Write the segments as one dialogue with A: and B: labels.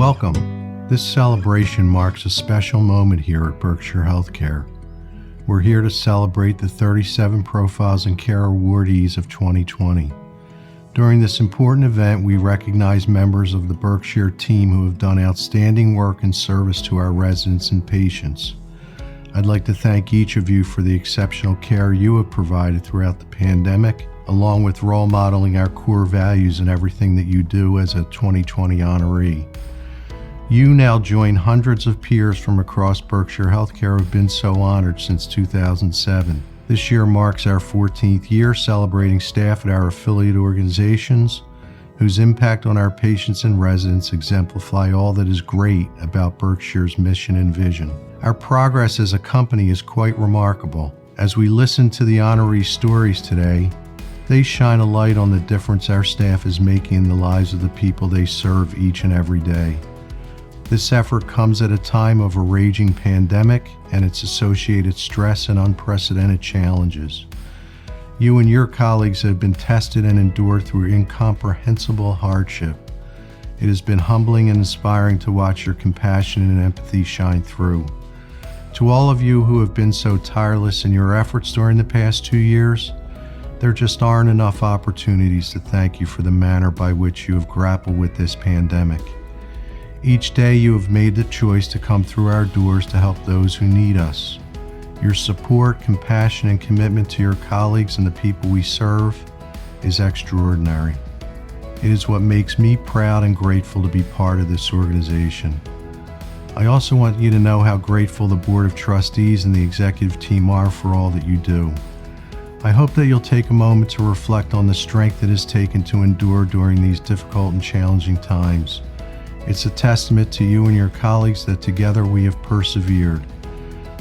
A: Welcome. This celebration marks a special moment here at Berkshire Healthcare. We're here to celebrate the 37 Profiles in Care awardees of 2020. During this important event, we recognize members of the Berkshire team who have done outstanding work in service to our residents and patients. I'd like to thank each of you for the exceptional care you have provided throughout the pandemic, along with role modeling our core values in everything that you do as a 2020 honoree. You now join hundreds of peers from across Berkshire Healthcare who have been so honored since 2007. This year marks our 14th year celebrating staff at our affiliate organizations whose impact on our patients and residents exemplify all that is great about Berkshire's mission and vision. Our progress as a company is quite remarkable. As we listen to the honoree stories today, they shine a light on the difference our staff is making in the lives of the people they serve each and every day. This effort comes at a time of a raging pandemic and its associated stress and unprecedented challenges. You and your colleagues have been tested and endured through incomprehensible hardship. It has been humbling and inspiring to watch your compassion and empathy shine through. To all of you who have been so tireless in your efforts during the past 2 years, there just aren't enough opportunities to thank you for the manner by which you have grappled with this pandemic. Each day you have made the choice to come through our doors to help those who need us. Your support, compassion, and commitment to your colleagues and the people we serve is extraordinary. It is what makes me proud and grateful to be part of this organization. I also want you to know how grateful the Board of Trustees and the executive team are for all that you do. I hope that you'll take a moment to reflect on the strength it has taken to endure during these difficult and challenging times. It's a testament to you and your colleagues that together we have persevered.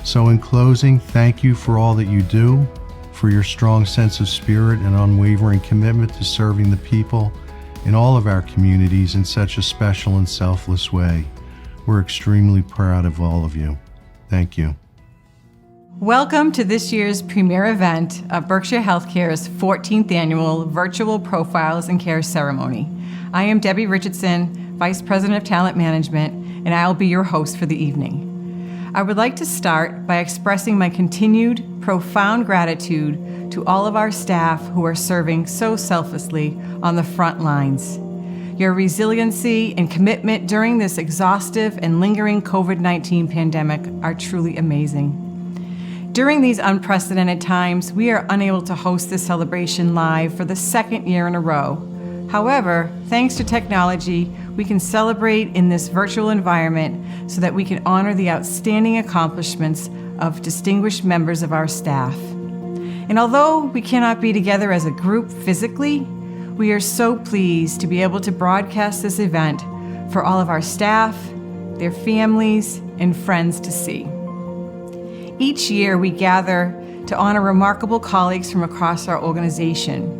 A: So in closing, thank you for all that you do, for your strong sense of spirit and unwavering commitment to serving the people in all of our communities in such a special and selfless way. We're extremely proud of all of you. Thank you.
B: Welcome to this year's premier event of Berkshire Healthcare's 14th annual Virtual Profiles in Care ceremony. I am Debbie Richardson, Vice President of Talent Management, and I will be your host for the evening. I would like to start by expressing my continued profound gratitude to all of our staff who are serving so selflessly on the front lines. Your resiliency and commitment during this exhaustive and lingering COVID-19 pandemic are truly amazing. During these unprecedented times, we are unable to host this celebration live for the second year in a row. However, thanks to technology, we can celebrate in this virtual environment so that we can honor the outstanding accomplishments of distinguished members of our staff. And although we cannot be together as a group physically, we are so pleased to be able to broadcast this event for all of our staff, their families, and friends to see. Each year, we gather to honor remarkable colleagues from across our organization.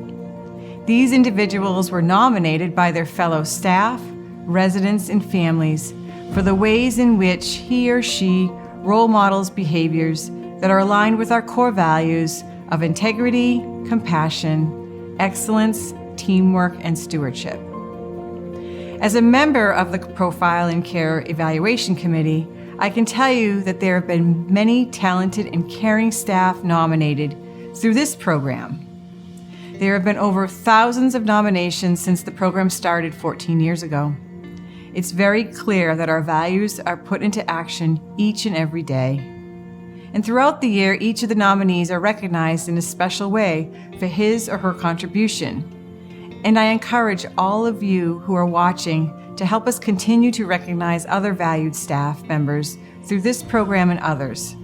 B: These individuals were nominated by their fellow staff, residents, and families for the ways in which he or she role models behaviors that are aligned with our core values of integrity, compassion, excellence, teamwork, and stewardship. As a member of the Profile in Care Evaluation Committee, I can tell you that there have been many talented and caring staff nominated through this program. There have been over thousands of nominations since the program started 14 years ago. It's very clear that our values are put into action each and every day. And throughout the year, each of the nominees are recognized in a special way for his or her contribution. And I encourage all of you who are watching to help us continue to recognize other valued staff members through this program and others.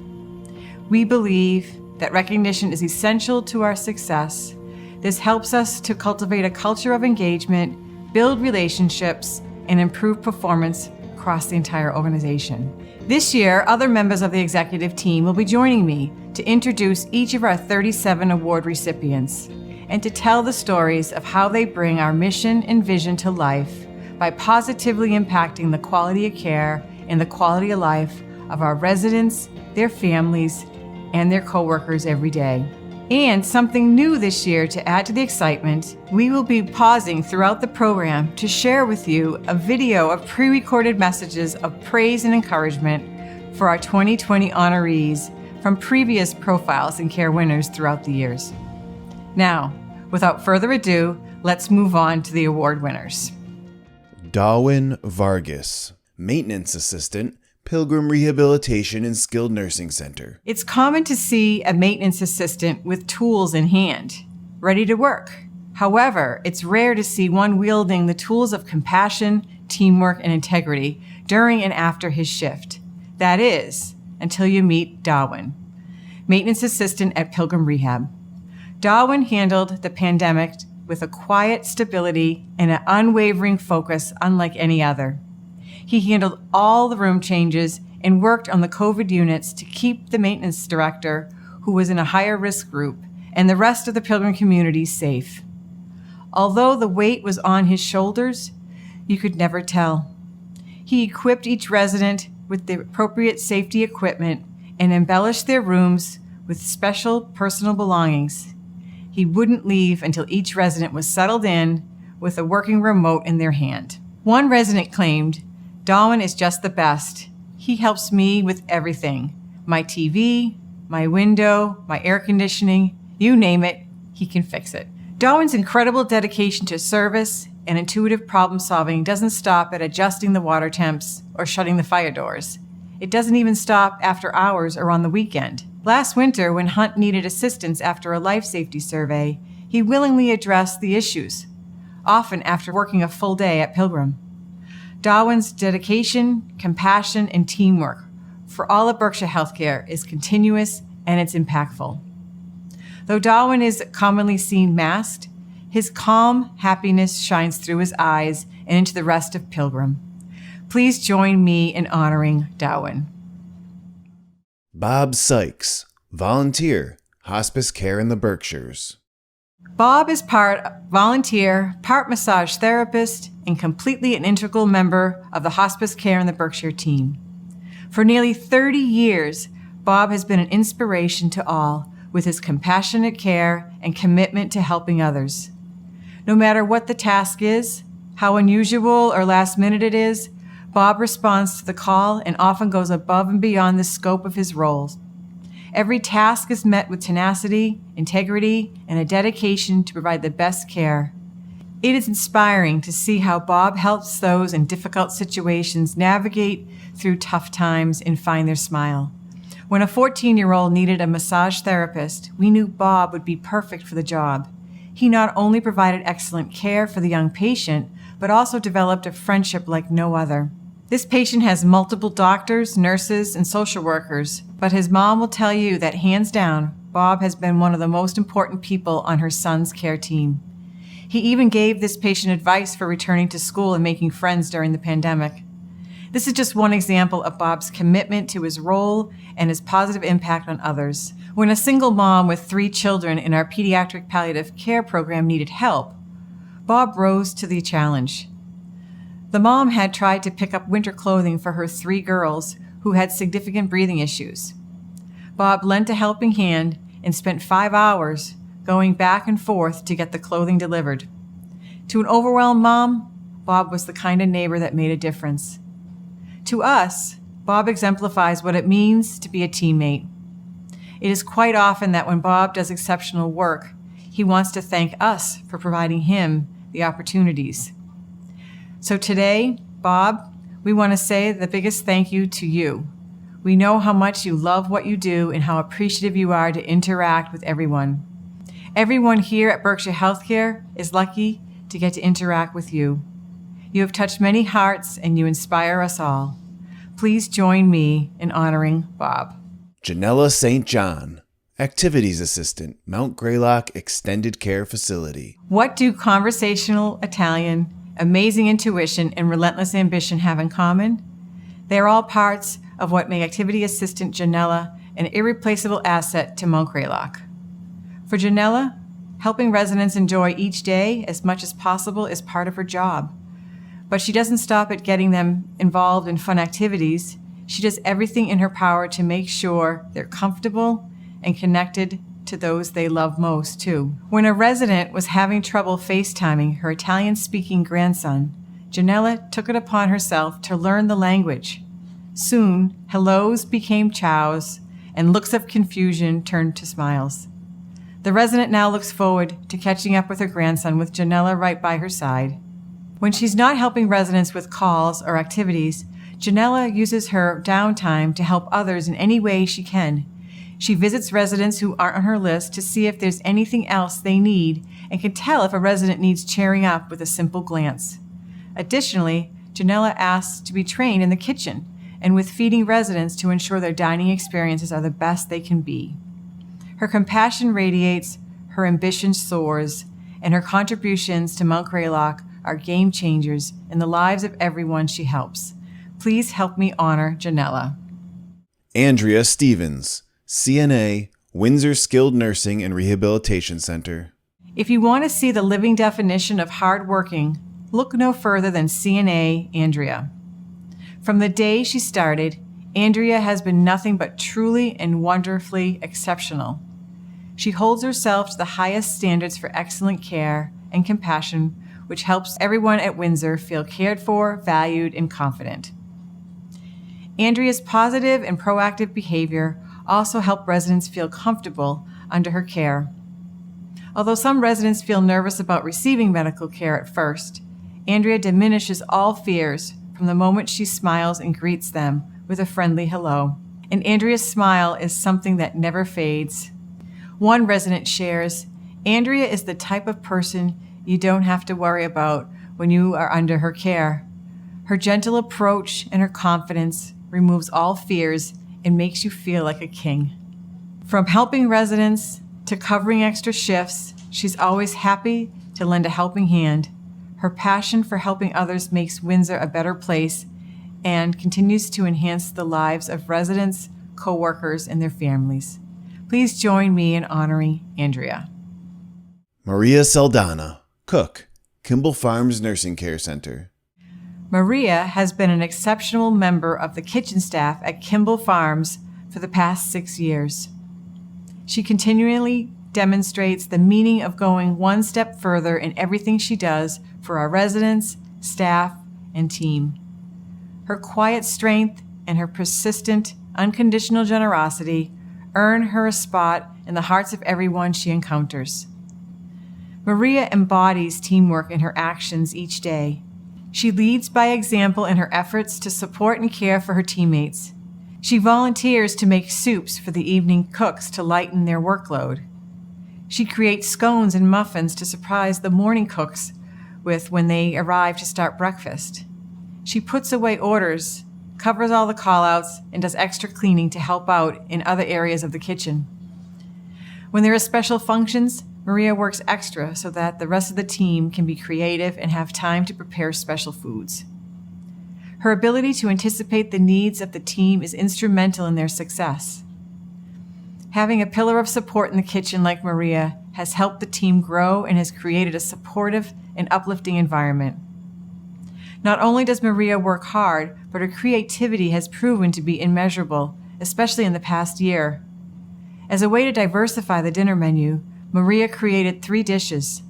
B: We believe that recognition is essential to our success. This helps us to cultivate a culture of engagement, build relationships, and improve performance across the entire organization. This year, other members of the executive team will be joining me to introduce each of our 37 award recipients and to tell the stories of how they bring our mission and vision to life by positively impacting the quality of care and the quality of life of our residents, their families, and their coworkers every day. And something new this year to add to the excitement, we will be pausing throughout the program to share with you a video of pre-recorded messages of praise and encouragement for our 2020 honorees from previous profiles and care winners throughout the years. Now, without further ado, let's move on to the award winners.
C: Darwin Vargas, Maintenance Assistant, Pilgrim Rehabilitation and Skilled Nursing Center.
B: It's common to see a maintenance assistant with tools in hand, ready to work. However, it's rare to see one wielding the tools of compassion, teamwork, and integrity during and after his shift. That is, until you meet Darwin, maintenance assistant at Pilgrim Rehab. Darwin handled the pandemic with a quiet stability and an unwavering focus unlike any other. He handled all the room changes and worked on the COVID units to keep the maintenance director, who was in a higher risk group, and the rest of the Pilgrim community safe. Although the weight was on his shoulders, you could never tell. He equipped each resident with the appropriate safety equipment and embellished their rooms with special personal belongings. He wouldn't leave until each resident was settled in with a working remote in their hand. One resident claimed, "Darwin is just the best. He helps me with everything. My TV, my window, my air conditioning, you name it, he can fix it." Darwin's incredible dedication to service and intuitive problem solving doesn't stop at adjusting the water temps or shutting the fire doors. It doesn't even stop after hours or on the weekend. Last winter, when Hunt needed assistance after a life safety survey, he willingly addressed the issues, often after working a full day at Pilgrim. Darwin's dedication, compassion, and teamwork for all of Berkshire Healthcare is continuous and it's impactful. Though Darwin is commonly seen masked, his calm happiness shines through his eyes and into the rest of Pilgrim. Please join me in honoring Darwin.
C: Bob Sykes, Volunteer, Hospice Care in the Berkshires.
B: Bob is part volunteer, part massage therapist, and completely an integral member of the Hospice Care in the Berkshire team. For nearly 30 years, Bob has been an inspiration to all with his compassionate care and commitment to helping others. No matter what the task is, how unusual or last minute it is, Bob responds to the call and often goes above and beyond the scope of his roles. Every task is met with tenacity, integrity, and a dedication to provide the best care. It is inspiring to see how Bob helps those in difficult situations navigate through tough times and find their smile. When a 14-year-old needed a massage therapist, we knew Bob would be perfect for the job. He not only provided excellent care for the young patient, but also developed a friendship like no other. This patient has multiple doctors, nurses, and social workers, but his mom will tell you that hands down, Bob has been one of the most important people on her son's care team. He even gave this patient advice for returning to school and making friends during the pandemic. This is just one example of Bob's commitment to his role and his positive impact on others. When a single mom with 3 children in our pediatric palliative care program needed help, Bob rose to the challenge. The mom had tried to pick up winter clothing for her 3 girls who had significant breathing issues. Bob lent a helping hand and spent 5 hours going back and forth to get the clothing delivered. To an overwhelmed mom, Bob was the kind of neighbor that made a difference. To us, Bob exemplifies what it means to be a teammate. It is quite often that when Bob does exceptional work, he wants to thank us for providing him the opportunities. So today, Bob, we want to say the biggest thank you to you. We know how much you love what you do and how appreciative you are to interact with everyone. Everyone here at Berkshire Healthcare is lucky to get to interact with you. You have touched many hearts and you inspire us all. Please join me in honoring Bob.
C: Janella St. John, Activities Assistant, Mount Greylock Extended Care Facility.
B: What do conversational Italian, amazing intuition, and relentless ambition have in common? They are all parts of what make Activity Assistant Janella an irreplaceable asset to Mount Greylock. For Janella, helping residents enjoy each day as much as possible is part of her job. But she doesn't stop at getting them involved in fun activities. She does everything in her power to make sure they're comfortable and connected to those they love most, too. When a resident was having trouble FaceTiming her Italian-speaking grandson, Janella took it upon herself to learn the language. Soon, hellos became chows, and looks of confusion turned to smiles. The resident now looks forward to catching up with her grandson with Janella right by her side. When she's not helping residents with calls or activities, Janella uses her downtime to help others in any way she can. She visits residents who aren't on her list to see if there's anything else they need and can tell if a resident needs cheering up with a simple glance. Additionally, Janella asks to be trained in the kitchen and with feeding residents to ensure their dining experiences are the best they can be. Her compassion radiates, her ambition soars, and her contributions to Mount Greylock are game changers in the lives of everyone she helps. Please help me honor Janella.
C: Andrea Stevens, CNA, Windsor Skilled Nursing and Rehabilitation Center.
B: If you want to see the living definition of hardworking, look no further than CNA Andrea. From the day she started, Andrea has been nothing but truly and wonderfully exceptional. She holds herself to the highest standards for excellent care and compassion, which helps everyone at Windsor feel cared for, valued, and confident. Andrea's positive and proactive behavior also help residents feel comfortable under her care. Although some residents feel nervous about receiving medical care at first, Andrea diminishes all fears from the moment she smiles and greets them with a friendly hello. And Andrea's smile is something that never fades. One resident shares, Andrea is the type of person you don't have to worry about when you are under her care. Her gentle approach and her confidence removes all fears and makes you feel like a king. From helping residents to covering extra shifts, she's always happy to lend a helping hand. Her passion for helping others makes Windsor a better place and continues to enhance the lives of residents, co-workers, and their families. Please join me in honoring Andrea.
C: Maria Saldana, cook, Kimball Farms Nursing Care Center.
B: Maria has been an exceptional member of the kitchen staff at Kimball Farms for the past 6 years. She continually demonstrates the meaning of going one step further in everything she does for our residents, staff, and team. Her quiet strength and her persistent, unconditional generosity earn her a spot in the hearts of everyone she encounters. Maria embodies teamwork in her actions each day. She leads by example in her efforts to support and care for her teammates. She volunteers to make soups for the evening cooks to lighten their workload. She creates scones and muffins to surprise the morning cooks with when they arrive to start breakfast. She puts away orders, covers all the call-outs, and does extra cleaning to help out in other areas of the kitchen. When there are special functions, Maria works extra so that the rest of the team can be creative and have time to prepare special foods. Her ability to anticipate the needs of the team is instrumental in their success. Having a pillar of support in the kitchen like Maria has helped the team grow and has created a supportive and uplifting environment. Not only does Maria work hard, but her creativity has proven to be immeasurable, especially in the past year. As a way to diversify the dinner menu, Maria created 3 dishes: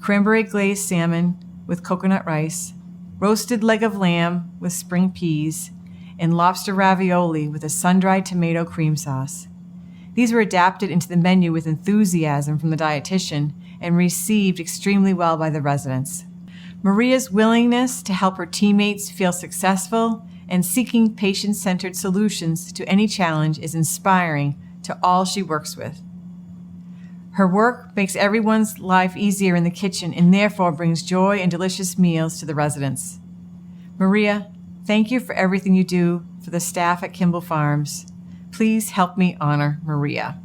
B: cranberry glazed salmon with coconut rice, roasted leg of lamb with spring peas, and lobster ravioli with a sun-dried tomato cream sauce. These were adapted into the menu with enthusiasm from the dietitian and received extremely well by the residents. Maria's willingness to help her teammates feel successful and seeking patient-centered solutions to any challenge is inspiring to all she works with. Her work makes everyone's life easier in the kitchen and therefore brings joy and delicious meals to the residents. Maria, thank you for everything you do for the staff at Kimball Farms. Please help me honor Maria.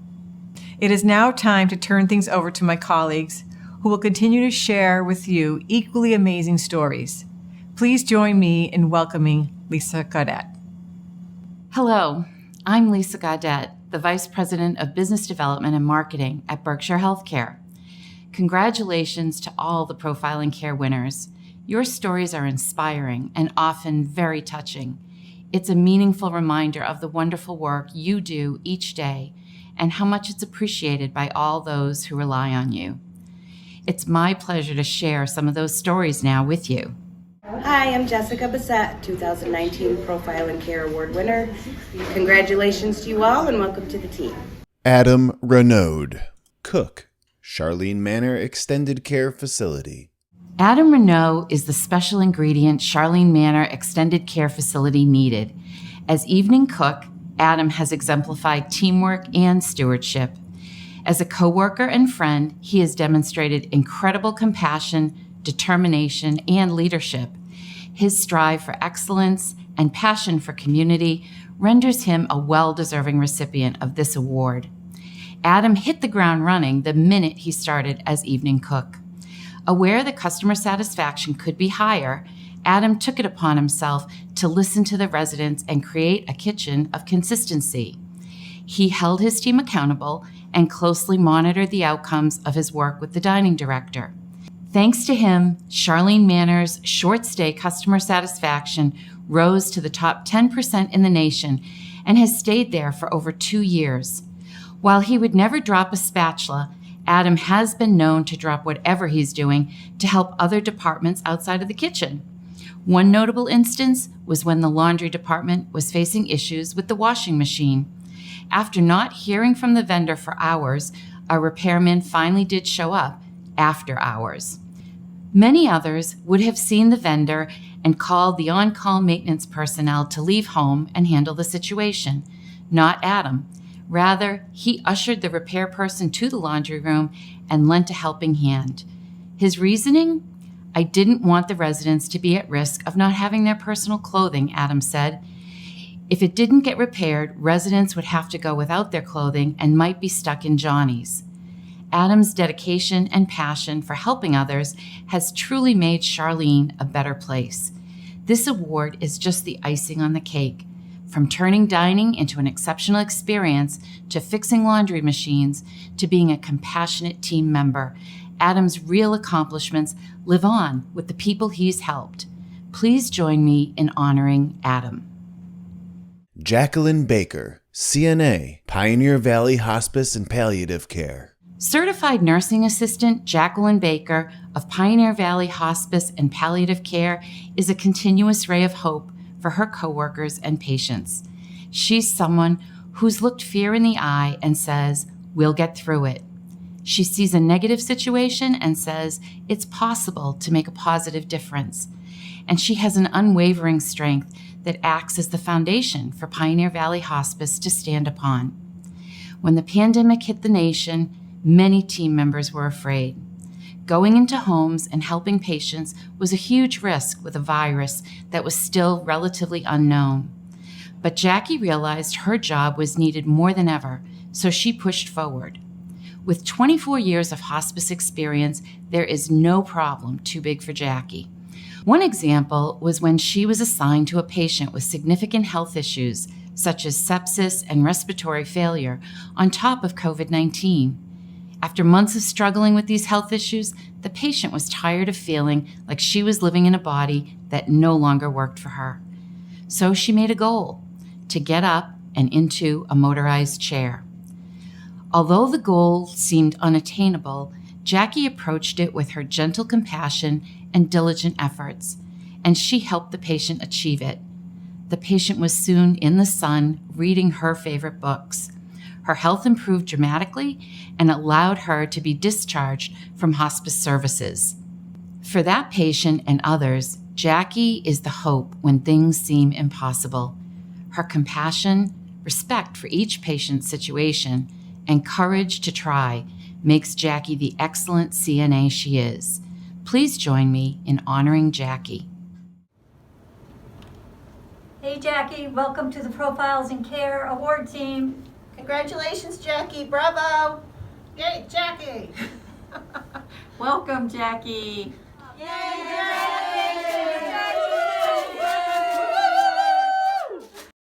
B: It is now time to turn things over to my colleagues who will continue to share with you equally amazing stories. Please join me in welcoming Lisa Gaudet.
D: Hello, I'm Lisa Gaudet, the Vice President of Business Development and Marketing at Berkshire Healthcare. Congratulations to all the Profiling Care winners. Your stories are inspiring and often very touching. It's a meaningful reminder of the wonderful work you do each day and how much it's appreciated by all those who rely on you. It's my pleasure to share some of those stories now with you.
E: Hi, I'm Jessica Bissett, 2019 Profile and Care Award winner. Congratulations to you all and welcome to the team.
C: Adam Renaud, cook, Charlene Manor Extended Care Facility.
D: Adam Renaud is the special ingredient Charlene Manor Extended Care Facility needed. As evening cook, Adam has exemplified teamwork and stewardship. As a coworker and friend, he has demonstrated incredible compassion, determination, and leadership. His strive for excellence and passion for community renders him a well-deserving recipient of this award. Adam hit the ground running the minute he started as evening cook. Aware that customer satisfaction could be higher, Adam took it upon himself to listen to the residents and create a kitchen of consistency. He held his team accountable and closely monitored the outcomes of his work with the dining director. Thanks to him, Charlene Manor's short-stay customer satisfaction rose to the top 10% in the nation and has stayed there for over 2 years. While he would never drop a spatula, Adam has been known to drop whatever he's doing to help other departments outside of the kitchen. One notable instance was when the laundry department was facing issues with the washing machine. After not hearing from the vendor for hours, a repairman finally did show up after hours. Many others would have seen the vendor and called the on-call maintenance personnel to leave home and handle the situation. Not Adam. Rather, he ushered the repair person to the laundry room and lent a helping hand. His reasoning? I didn't want the residents to be at risk of not having their personal clothing, Adam said. If it didn't get repaired, residents would have to go without their clothing and might be stuck in Johnny's. Adam's dedication and passion for helping others has truly made Charlene a better place. This award is just the icing on the cake. From turning dining into an exceptional experience, to fixing laundry machines, to being a compassionate team member, Adam's real accomplishments live on with the people he's helped. Please join me in honoring Adam.
C: Jacqueline Baker, CNA, Pioneer Valley Hospice and Palliative Care.
D: Certified Nursing Assistant Jacqueline Baker of Pioneer Valley Hospice and Palliative Care is a continuous ray of hope for her coworkers and patients. She's someone who's looked fear in the eye and says, "We'll get through it." She sees a negative situation and says, "It's possible to make a positive difference." And she has an unwavering strength that acts as the foundation for Pioneer Valley Hospice to stand upon. When the pandemic hit the nation, many team members were afraid. Going into homes and helping patients was a huge risk with a virus that was still relatively unknown. But Jackie realized her job was needed more than ever, so she pushed forward. With 24 years of hospice experience, there is no problem too big for Jackie. One example was when she was assigned to a patient with significant health issues, such as sepsis and respiratory failure, on top of COVID-19. After months of struggling with these health issues, the patient was tired of feeling like she was living in a body that no longer worked for her. So she made a goal to get up and into a motorized chair. Although the goal seemed unattainable, Jackie approached it with her gentle compassion and diligent efforts, and she helped the patient achieve it. The patient was soon in the sun reading her favorite books. Her health improved dramatically and allowed her to be discharged from hospice services. For that patient and others, Jackie is the hope when things seem impossible. Her compassion, respect for each patient's situation, and courage to try makes Jackie the excellent CNA she is. Please join me in honoring Jackie.
F: Hey Jackie, welcome to the Profiles in Care Award team.
G: Congratulations, Jackie. Bravo. Yay, Jackie.
F: Welcome Jackie.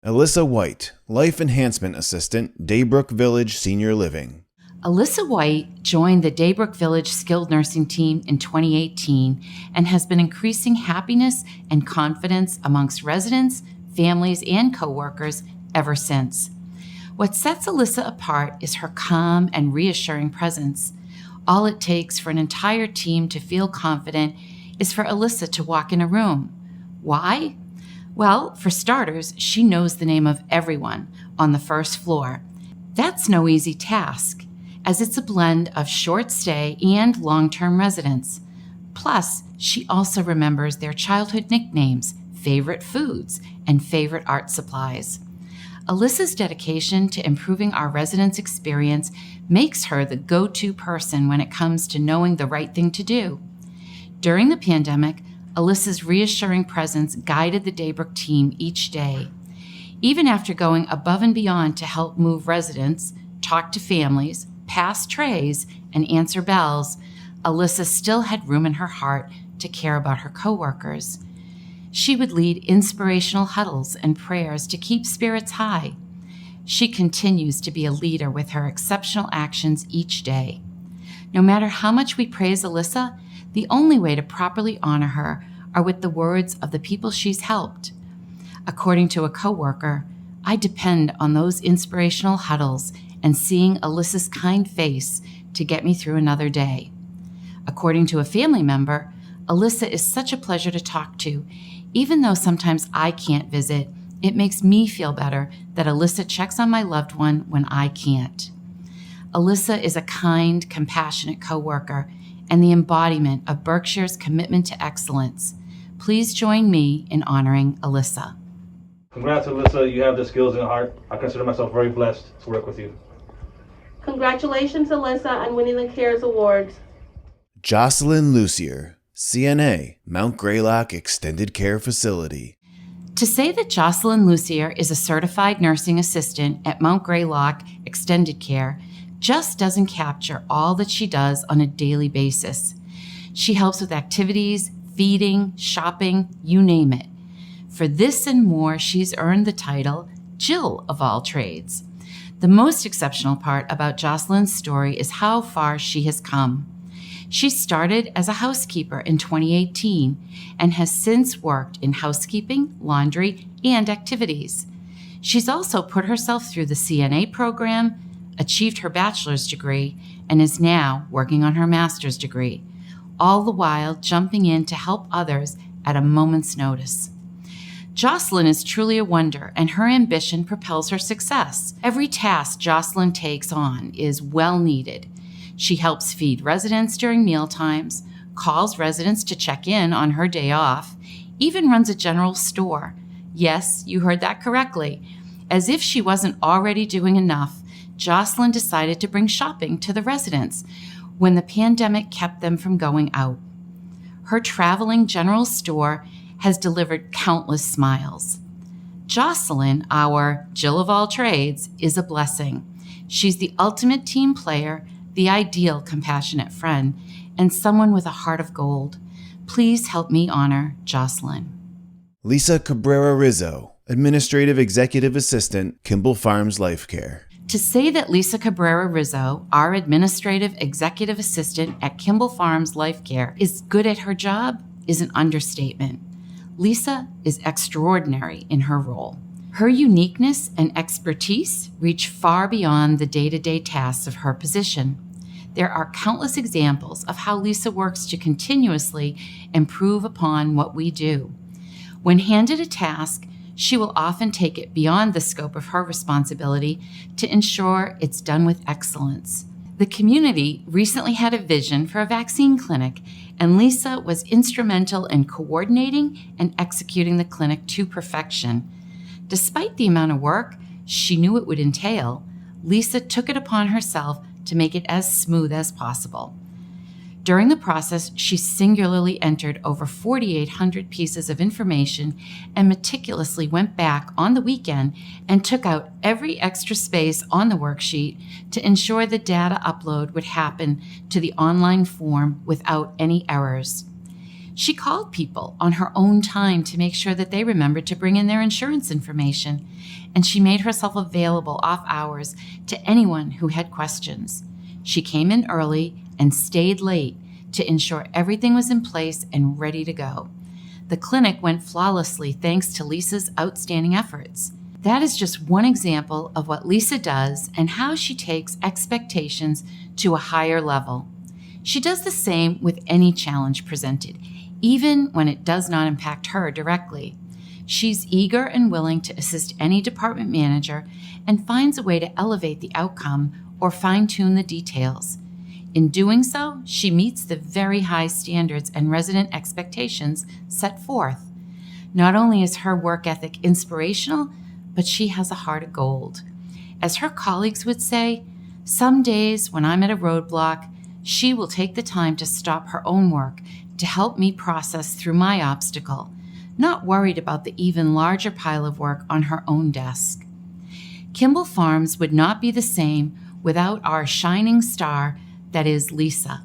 C: Alyssa White, Life Enhancement Assistant, Daybrook Village Senior Living.
D: Alyssa White joined the Daybrook Village Skilled Nursing Team in 2018 and has been increasing happiness and confidence amongst residents, families, and coworkers ever since. What sets Alyssa apart is her calm and reassuring presence. All it takes for an entire team to feel confident is for Alyssa to walk in a room. Why? Well, for starters, she knows the name of everyone on the first floor. That's no easy task, as it's a blend of short stay and long-term residents. Plus, she also remembers their childhood nicknames, favorite foods, and favorite art supplies. Alyssa's dedication to improving our residents' experience makes her the go-to person when it comes to knowing the right thing to do. During the pandemic, Alyssa's reassuring presence guided the Daybrook team each day. Even after going above and beyond to help move residents, talk to families, pass trays, and answer bells, Alyssa still had room in her heart to care about her coworkers. She would lead inspirational huddles and prayers to keep spirits high. She continues to be a leader with her exceptional actions each day. No matter how much we praise Alyssa, the only way to properly honor her are with the words of the people she's helped. According to a coworker, I depend on those inspirational huddles and seeing Alyssa's kind face to get me through another day. According to a family member, Alyssa is such a pleasure to talk to. Even though sometimes I can't visit, it makes me feel better that Alyssa checks on my loved one when I can't. Alyssa is a kind, compassionate coworker and the embodiment of Berkshire's commitment to excellence. Please join me in honoring Alyssa.
H: Congrats, Alyssa. You have the skills and heart. I consider myself very blessed to work with you.
I: Congratulations, Alyssa, on winning the CARES Awards.
C: Jocelyn Lucier, CNA, Mount Greylock Extended Care Facility.
D: To say that Jocelyn Lucier is a certified nursing assistant at Mount Greylock Extended Care just doesn't capture all that she does on a daily basis. She helps with activities, feeding, shopping, you name it. For this and more, she's earned the title Jill of all trades. The most exceptional part about Jocelyn's story is how far she has come. She started as a housekeeper in 2018 and has since worked in housekeeping, laundry, and activities. She's also put herself through the CNA program, achieved her bachelor's degree, and is now working on her master's degree, all the while jumping in to help others at a moment's notice. Jocelyn is truly a wonder, and her ambition propels her success. Every task Jocelyn takes on is well needed. She helps feed residents during meal times, calls residents to check in on her day off, even runs a general store. Yes, you heard that correctly. As if she wasn't already doing enough, Jocelyn decided to bring shopping to the residents when the pandemic kept them from going out. Her traveling general store has delivered countless smiles. Jocelyn, our Jill of all trades, is a blessing. She's the ultimate team player, the ideal compassionate friend, and someone with a heart of gold. Please help me honor Jocelyn.
C: Lisa Cabrera Rizzo, Administrative Executive Assistant, Kimball Farms Life Care.
D: To say that Lisa Cabrera Rizzo, our Administrative Executive Assistant at Kimball Farms Life Care, is good at her job is an understatement. Lisa is extraordinary in her role. Her uniqueness and expertise reach far beyond the day-to-day tasks of her position. There are countless examples of how Lisa works to continuously improve upon what we do. When handed a task, she will often take it beyond the scope of her responsibility to ensure it's done with excellence. The community recently had a vision for a vaccine clinic, and Lisa was instrumental in coordinating and executing the clinic to perfection. Despite the amount of work she knew it would entail, Lisa took it upon herself to make it as smooth as possible. During the process, she singularly entered over 4,800 pieces of information and meticulously went back on the weekend and took out every extra space on the worksheet to ensure the data upload would happen to the online form without any errors. She called people on her own time to make sure that they remembered to bring in their insurance information, and she made herself available off hours to anyone who had questions. She came in early and stayed late to ensure everything was in place and ready to go. The clinic went flawlessly thanks to Lisa's outstanding efforts. That is just one example of what Lisa does and how she takes expectations to a higher level. She does the same with any challenge presented, even when it does not impact her directly. She's eager and willing to assist any department manager and finds a way to elevate the outcome or fine-tune the details. In doing so, she meets the very high standards and resident expectations set forth. Not only is her work ethic inspirational, but she has a heart of gold. As her colleagues would say, some days when I'm at a roadblock, she will take the time to stop her own work to help me process through my obstacle, not worried about the even larger pile of work on her own desk. Kimball Farms would not be the same without our shining star that is Lisa.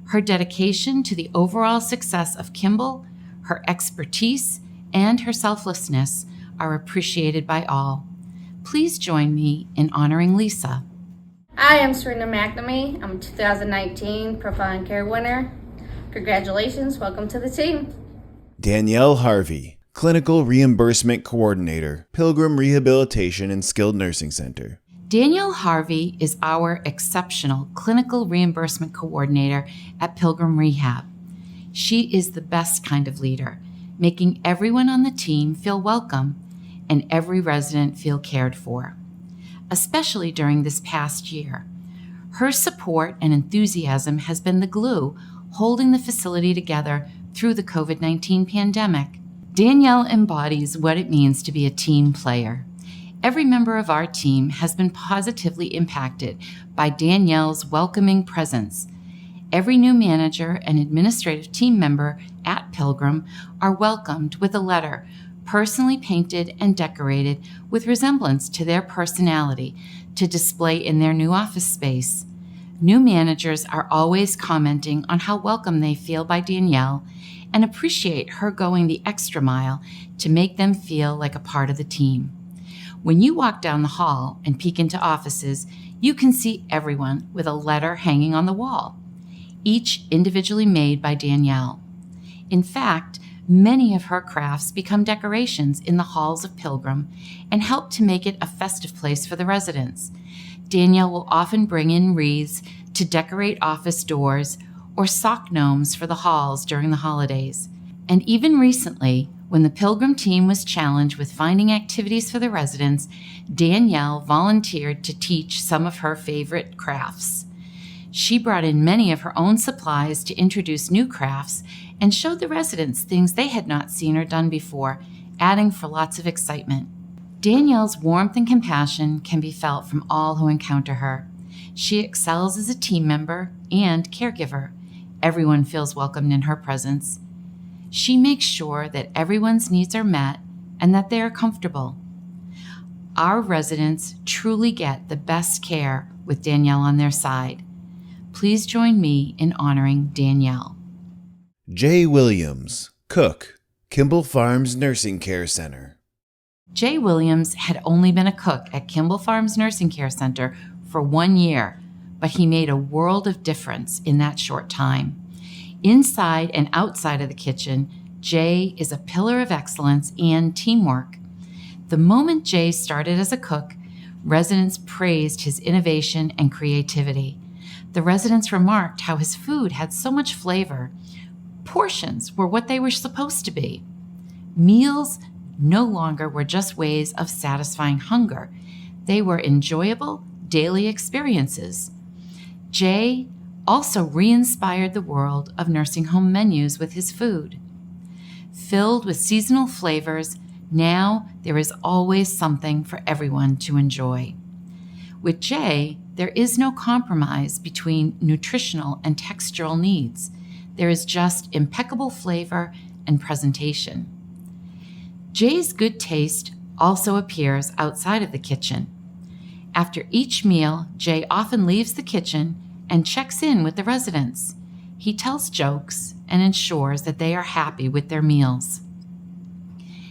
D: Her dedication to the overall success of Kimball, her expertise, and her selflessness are appreciated by all. Please join me in honoring Lisa.
J: Hi, I'm Serena McNamee. I'm a 2019 Profile and Care winner. Congratulations, welcome to the team.
C: Danielle Harvey, Clinical Reimbursement Coordinator, Pilgrim Rehabilitation and Skilled Nursing Center.
D: Danielle Harvey is our exceptional Clinical Reimbursement Coordinator at Pilgrim Rehab. She is the best kind of leader, making everyone on the team feel welcome and every resident feel cared for, especially during this past year. Her support and enthusiasm has been the glue holding the facility together through the COVID-19 pandemic. Danielle embodies what it means to be a team player. Every member of our team has been positively impacted by Danielle's welcoming presence. Every new manager and administrative team member at Pilgrim are welcomed with a letter personally painted and decorated with resemblance to their personality to display in their new office space. New managers are always commenting on how welcome they feel by Danielle and appreciate her going the extra mile to make them feel like a part of the team. When you walk down the hall and peek into offices, you can see everyone with a letter hanging on the wall, each individually made by Danielle. In fact, many of her crafts become decorations in the halls of Pilgrim and help to make it a festive place for the residents. Danielle will often bring in wreaths to decorate office doors or sock gnomes for the halls during the holidays. And even recently, when the Pilgrim team was challenged with finding activities for the residents, Danielle volunteered to teach some of her favorite crafts. She brought in many of her own supplies to introduce new crafts and showed the residents things they had not seen or done before, adding for lots of excitement. Danielle's warmth and compassion can be felt from all who encounter her. She excels as a team member and caregiver. Everyone feels welcomed in her presence. She makes sure that everyone's needs are met and that they are comfortable. Our residents truly get the best care with Danielle on their side. Please join me in honoring Danielle.
C: Jay Williams, Cook, Kimball Farms Nursing Care Center.
D: Jay Williams had only been a cook at Kimball Farms Nursing Care Center for 1 year, but he made a world of difference in that short time. Inside and outside of the kitchen, Jay is a pillar of excellence and teamwork. The moment Jay started as a cook, residents praised his innovation and creativity. The residents remarked how his food had so much flavor. Portions were what they were supposed to be. Meals no longer were just ways of satisfying hunger. They were enjoyable daily experiences. Jay also re-inspired the world of nursing home menus with his food. Filled with seasonal flavors, now there is always something for everyone to enjoy. With Jay, there is no compromise between nutritional and textural needs. There is just impeccable flavor and presentation. Jay's good taste also appears outside of the kitchen. After each meal, Jay often leaves the kitchen and checks in with the residents. He tells jokes and ensures that they are happy with their meals.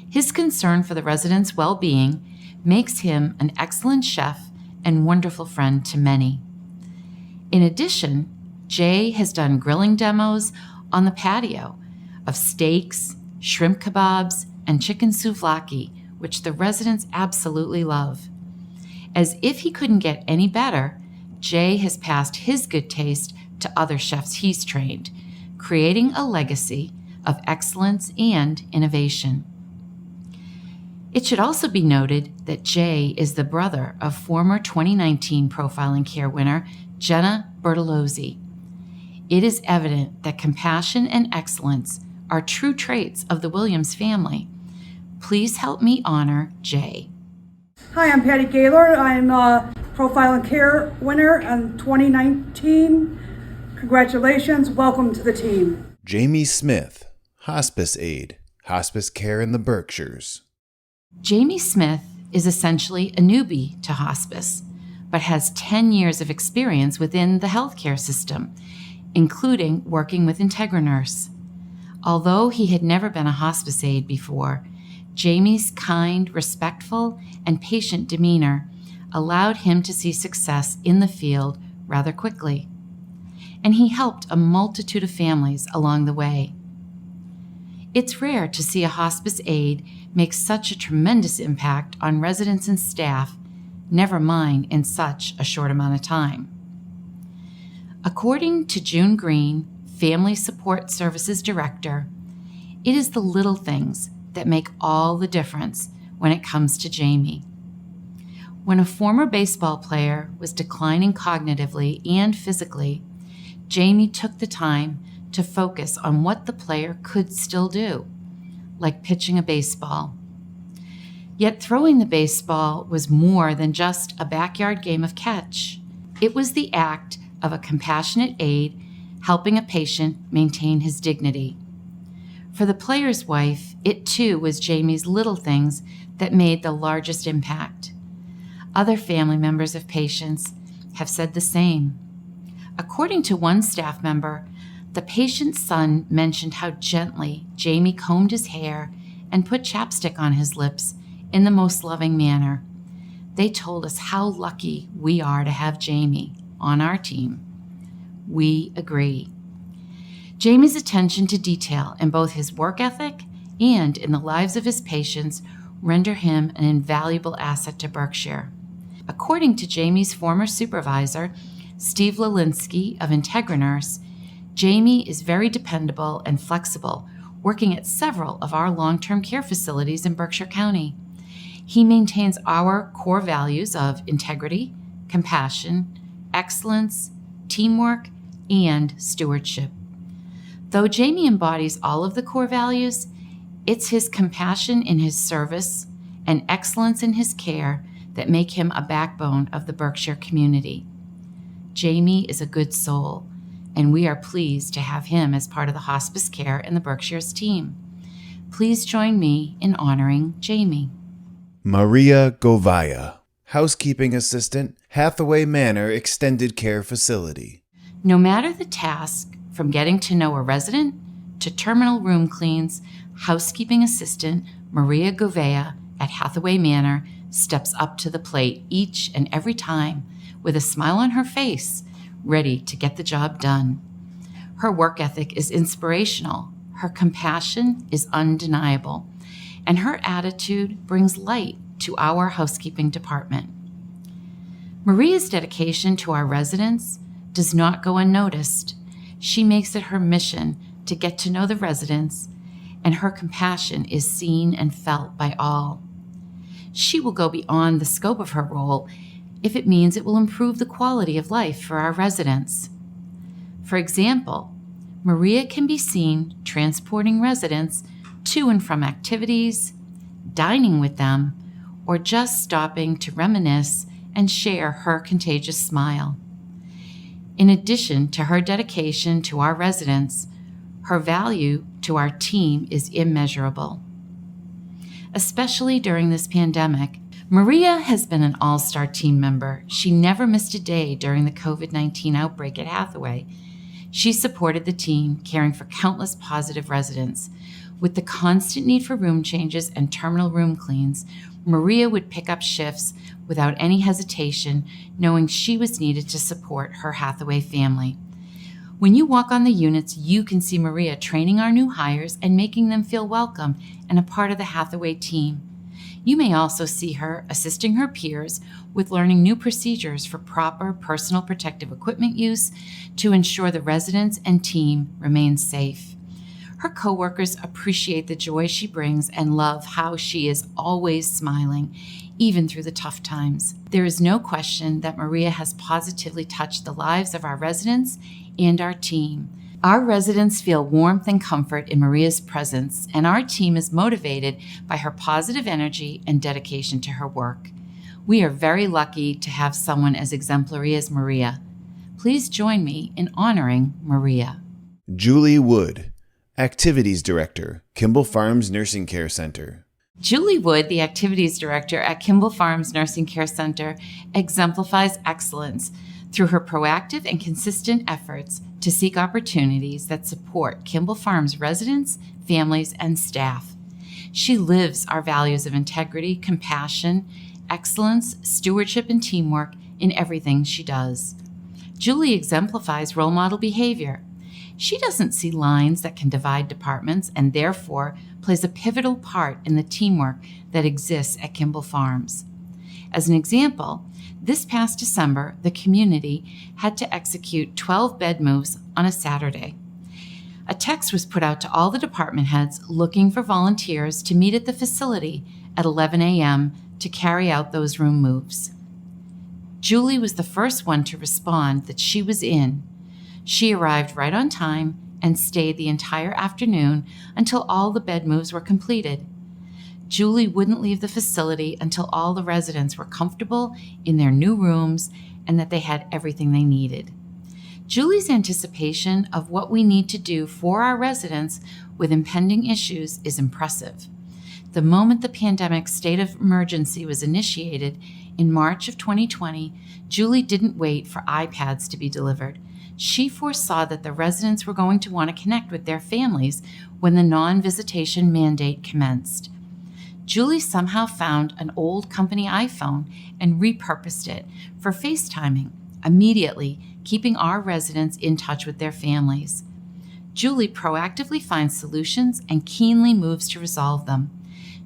D: His concern for the residents' well-being makes him an excellent chef and wonderful friend to many. In addition, Jay has done grilling demos on the patio of steaks, shrimp kebabs, and chicken souvlaki which the residents absolutely love. As if he couldn't get any better, Jay has passed his good taste to other chefs he's trained, creating a legacy of excellence and innovation. It should also be noted that Jay is the brother of former 2019 Profile and Care winner Jenna Bertolozzi. It is evident that compassion and excellence are true traits of the Williams family. Please help me honor Jay.
K: Hi, I'm Patty Gaylord. I'm a Profile and Care winner in 2019. Congratulations. Welcome to the team.
C: Jamie Smith, hospice aide, hospice care in the Berkshires.
D: Jamie Smith is essentially a newbie to hospice, but has 10 years of experience within the healthcare system, including working with IntegraNurse. Although he had never been a hospice aide before, Jamie's kind, respectful, and patient demeanor allowed him to see success in the field rather quickly. And he helped a multitude of families along the way. It's rare to see a hospice aide make such a tremendous impact on residents and staff, never mind in such a short amount of time. According to June Green, Family Support Services Director, it is the little things that make all the difference when it comes to Jamie. When a former baseball player was declining cognitively and physically, Jamie took the time to focus on what the player could still do, like pitching a baseball. Yet throwing the baseball was more than just a backyard game of catch. It was the act of a compassionate aide helping a patient maintain his dignity. For the player's wife, it too was Jamie's little things that made the largest impact. Other family members of patients have said the same. According to one staff member, the patient's son mentioned how gently Jamie combed his hair and put chapstick on his lips in the most loving manner. They told us how lucky we are to have Jamie on our team. We agree. Jamie's attention to detail in both his work ethic and in the lives of his patients render him an invaluable asset to Berkshire. According to Jamie's former supervisor, Steve Lelinski of IntegraNurse, Jamie is very dependable and flexible, working at several of our long-term care facilities in Berkshire County. He maintains our core values of integrity, compassion, excellence, teamwork, and stewardship. Though Jamie embodies all of the core values, it's his compassion in his service and excellence in his care that make him a backbone of the Berkshire community. Jamie is a good soul, and we are pleased to have him as part of the hospice care in the Berkshires team. Please join me in honoring Jamie.
C: Maria Govaya, housekeeping assistant, Hathaway Manor Extended Care Facility.
D: No matter the task, from getting to know a resident to terminal room cleans, housekeeping assistant Maria Govaya at Hathaway Manor steps up to the plate each and every time with a smile on her face, ready to get the job done. Her work ethic is inspirational, her compassion is undeniable, and her attitude brings light to our housekeeping department. Maria's dedication to our residents does not go unnoticed. She makes it her mission to get to know the residents, and her compassion is seen and felt by all. She will go beyond the scope of her role if it means it will improve the quality of life for our residents. For example, Maria can be seen transporting residents to and from activities, dining with them, or just stopping to reminisce and share her contagious smile. In addition to her dedication to our residents, her value to our team is immeasurable. Especially during this pandemic, Maria has been an all-star team member. She never missed a day during the COVID-19 outbreak at Hathaway. She supported the team, caring for countless positive residents. With the constant need for room changes and terminal room cleans, Maria would pick up shifts without any hesitation, knowing she was needed to support her Hathaway family. When you walk on the units, you can see Maria training our new hires and making them feel welcome and a part of the Hathaway team. You may also see her assisting her peers with learning new procedures for proper personal protective equipment use to ensure the residents and team remain safe. Her coworkers appreciate the joy she brings and love how she is always smiling, even through the tough times. There is no question that Maria has positively touched the lives of our residents and our team. Our residents feel warmth and comfort in Maria's presence, and our team is motivated by her positive energy and dedication to her work. We are very lucky to have someone as exemplary as Maria. Please join me in honoring Maria.
C: Julie Wood, Activities Director, Kimball Farms Nursing Care Center.
D: Julie Wood, the Activities Director at Kimball Farms Nursing Care Center, exemplifies excellence through her proactive and consistent efforts to seek opportunities that support Kimball Farms residents, families, and staff. She lives our values of integrity, compassion, excellence, stewardship, and teamwork in everything she does. Julie exemplifies role model behavior. She doesn't see lines that can divide departments and therefore plays a pivotal part in the teamwork that exists at Kimball Farms. As an example, this past December, the community had to execute 12 bed moves on a Saturday. A text was put out to all the department heads looking for volunteers to meet at the facility at 11 a.m. to carry out those room moves. Julie was the first one to respond that she was in. She arrived right on time and stayed the entire afternoon until all the bed moves were completed. Julie wouldn't leave the facility until all the residents were comfortable in their new rooms and that they had everything they needed. Julie's anticipation of what we need to do for our residents with impending issues is impressive. The moment the pandemic state of emergency was initiated in March of 2020, Julie didn't wait for iPads to be delivered. She foresaw that the residents were going to want to connect with their families when the non-visitation mandate commenced. Julie somehow found an old company iPhone and repurposed it for FaceTiming, immediately keeping our residents in touch with their families. Julie proactively finds solutions and keenly moves to resolve them.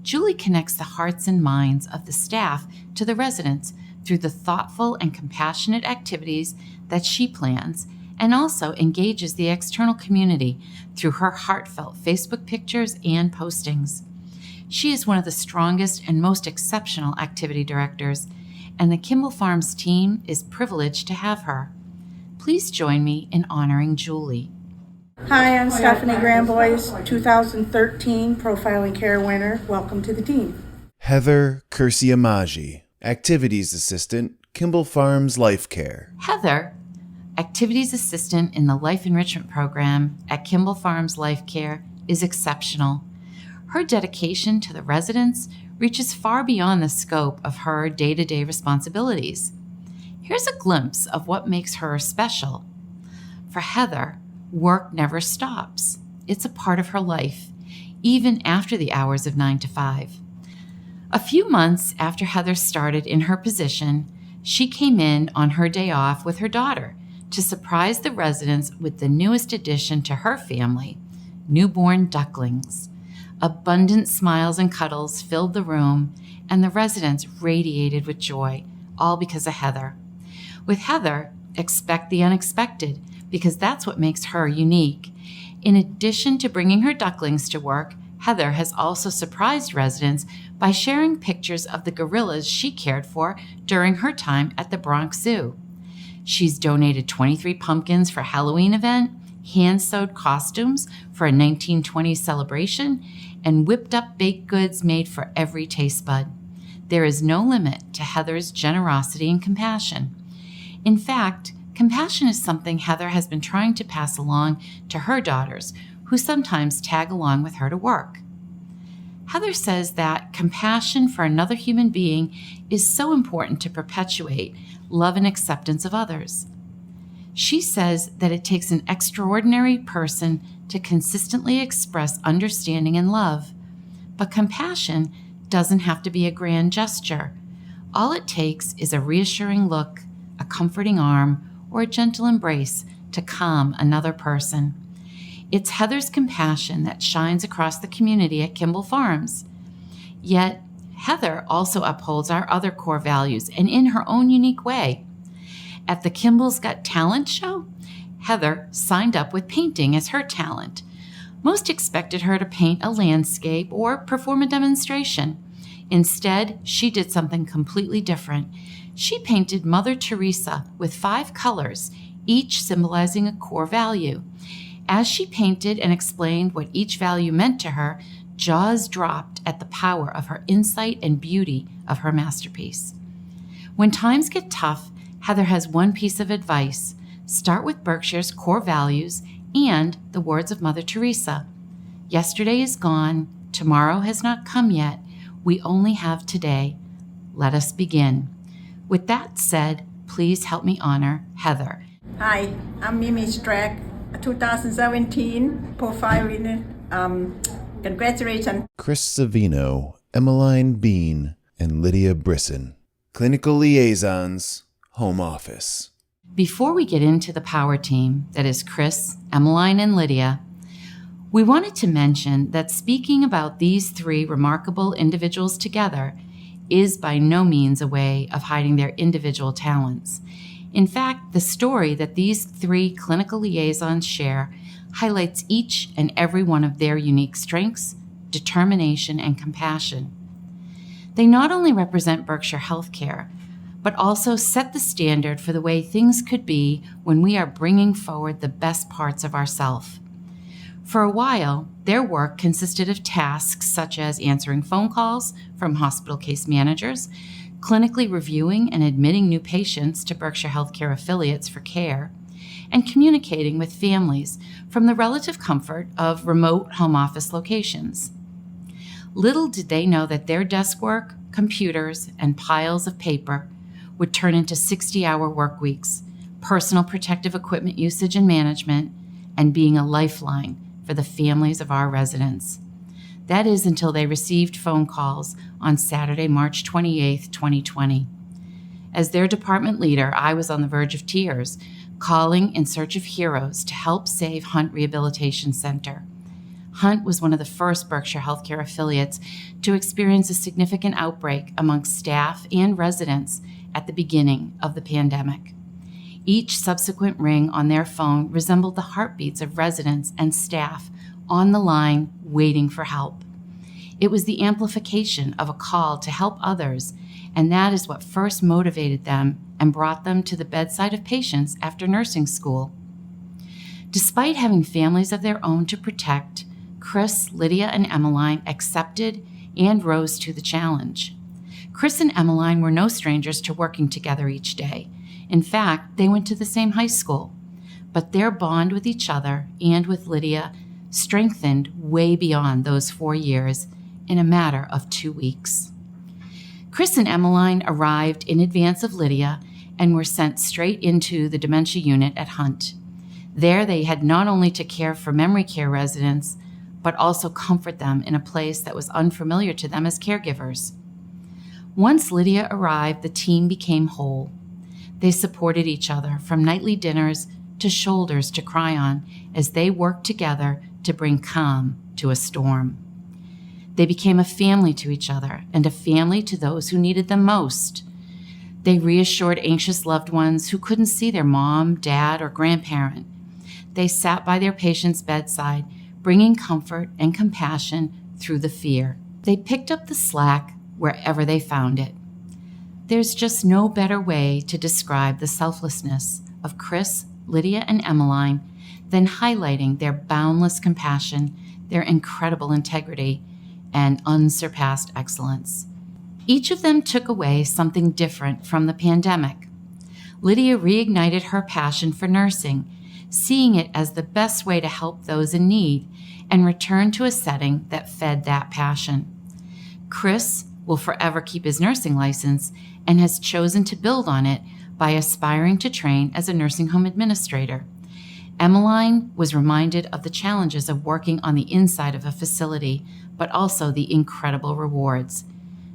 D: Julie connects the hearts and minds of the staff to the residents through the thoughtful and compassionate activities that she plans, and also engages the external community through her heartfelt Facebook pictures and postings. She is one of the strongest and most exceptional activity directors, and the Kimball Farms team is privileged to have her. Please join me in honoring Julie.
K: Hi, I'm Stephanie Gramboys, 2013 Profiling Care winner. Welcome to the team.
C: Heather Cursiamaji, Activities Assistant, Kimball Farms Life Care.
D: Heather, Activities Assistant in the Life Enrichment Program at Kimball Farms Life Care, is exceptional. Her dedication to the residents reaches far beyond the scope of her day-to-day responsibilities. Here's a glimpse of what makes her special. For Heather, work never stops. It's a part of her life, even after the hours of 9 to 5. A few months after Heather started in her position, she came in on her day off with her daughter to surprise the residents with the newest addition to her family, newborn ducklings. Abundant smiles and cuddles filled the room, and the residents radiated with joy, all because of Heather. With Heather, expect the unexpected, because that's what makes her unique. In addition to bringing her ducklings to work, Heather has also surprised residents by sharing pictures of the gorillas she cared for during her time at the Bronx Zoo. She's donated 23 pumpkins for a Halloween event, hand-sewed costumes for a 1920s celebration, and whipped up baked goods made for every taste bud. There is no limit to Heather's generosity and compassion. In fact, compassion is something Heather has been trying to pass along to her daughters, who sometimes tag along with her to work. Heather says that compassion for another human being is so important to perpetuate love and acceptance of others. She says that it takes an extraordinary person to consistently express understanding and love, but compassion doesn't have to be a grand gesture. All it takes is a reassuring look, a comforting arm, or a gentle embrace to calm another person. It's Heather's compassion that shines across the community at Kimball Farms. Yet, Heather also upholds our other core values and in her own unique way. At the Kimball's Got Talent show, Heather signed up with painting as her talent. Most expected her to paint a landscape or perform a demonstration. Instead, she did something completely different. She painted Mother Teresa with 5 colors, each symbolizing a core value. As she painted and explained what each value meant to her, jaws dropped at the power of her insight and beauty of her masterpiece. When times get tough, Heather has one piece of advice. Start with Berkshire's core values and the words of Mother Teresa. Yesterday is gone, tomorrow has not come yet, we only have today. Let us begin. With that said, please help me honor Heather.
G: Hi, I'm Mimi Strack, 2017 profile winner. Congratulations.
C: Chris Savino, Emmeline Bean, and Lydia Brisson. Clinical Liaisons, Home Office.
D: Before we get into the power team, that is Chris, Emmeline, and Lydia, we wanted to mention that speaking about these 3 remarkable individuals together is by no means a way of hiding their individual talents. In fact, the story that these 3 clinical liaisons share highlights each and every one of their unique strengths, determination, and compassion. They not only represent Berkshire Healthcare, but also set the standard for the way things could be when we are bringing forward the best parts of ourselves. For a while, their work consisted of tasks such as answering phone calls from hospital case managers, clinically reviewing and admitting new patients to Berkshire Healthcare affiliates for care, and communicating with families from the relative comfort of remote home office locations. Little did they know that their desk work, computers, and piles of paper would turn into 60-hour work weeks, personal protective equipment usage and management, and being a lifeline for the families of our residents. That is until they received phone calls on Saturday, March 28, 2020. As their department leader, I was on the verge of tears, calling in search of heroes to help save Hunt Rehabilitation Center. Hunt was one of the first Berkshire Healthcare affiliates to experience a significant outbreak amongst staff and residents at the beginning of the pandemic. Each subsequent ring on their phone resembled the heartbeats of residents and staff on the line waiting for help. It was the amplification of a call to help others, and that is what first motivated them and brought them to the bedside of patients after nursing school. Despite having families of their own to protect, Chris, Lydia, and Emmeline accepted and rose to the challenge. Chris and Emmeline were no strangers to working together each day. In fact, they went to the same high school. But their bond with each other and with Lydia strengthened way beyond those 4 years in a matter of 2 weeks. Chris and Emmeline arrived in advance of Lydia and were sent straight into the dementia unit at Hunt. There they had not only to care for memory care residents, but also comfort them in a place that was unfamiliar to them as caregivers. Once Lydia arrived, the team became whole. They supported each other from nightly dinners to shoulders to cry on as they worked together to bring calm to a storm. They became a family to each other and a family to those who needed them most. They reassured anxious loved ones who couldn't see their mom, dad, or grandparent. They sat by their patients' bedside, bringing comfort and compassion through the fear. They picked up the slack wherever they found it. There's just no better way to describe the selflessness of Chris, Lydia, and Emmeline than highlighting their boundless compassion, their incredible integrity, and unsurpassed excellence. Each of them took away something different from the pandemic. Lydia reignited her passion for nursing, seeing it as the best way to help those in need, and returned to a setting that fed that passion. Chris will forever keep his nursing license and has chosen to build on it by aspiring to train as a nursing home administrator. Emmeline was reminded of the challenges of working on the inside of a facility, but also the incredible rewards.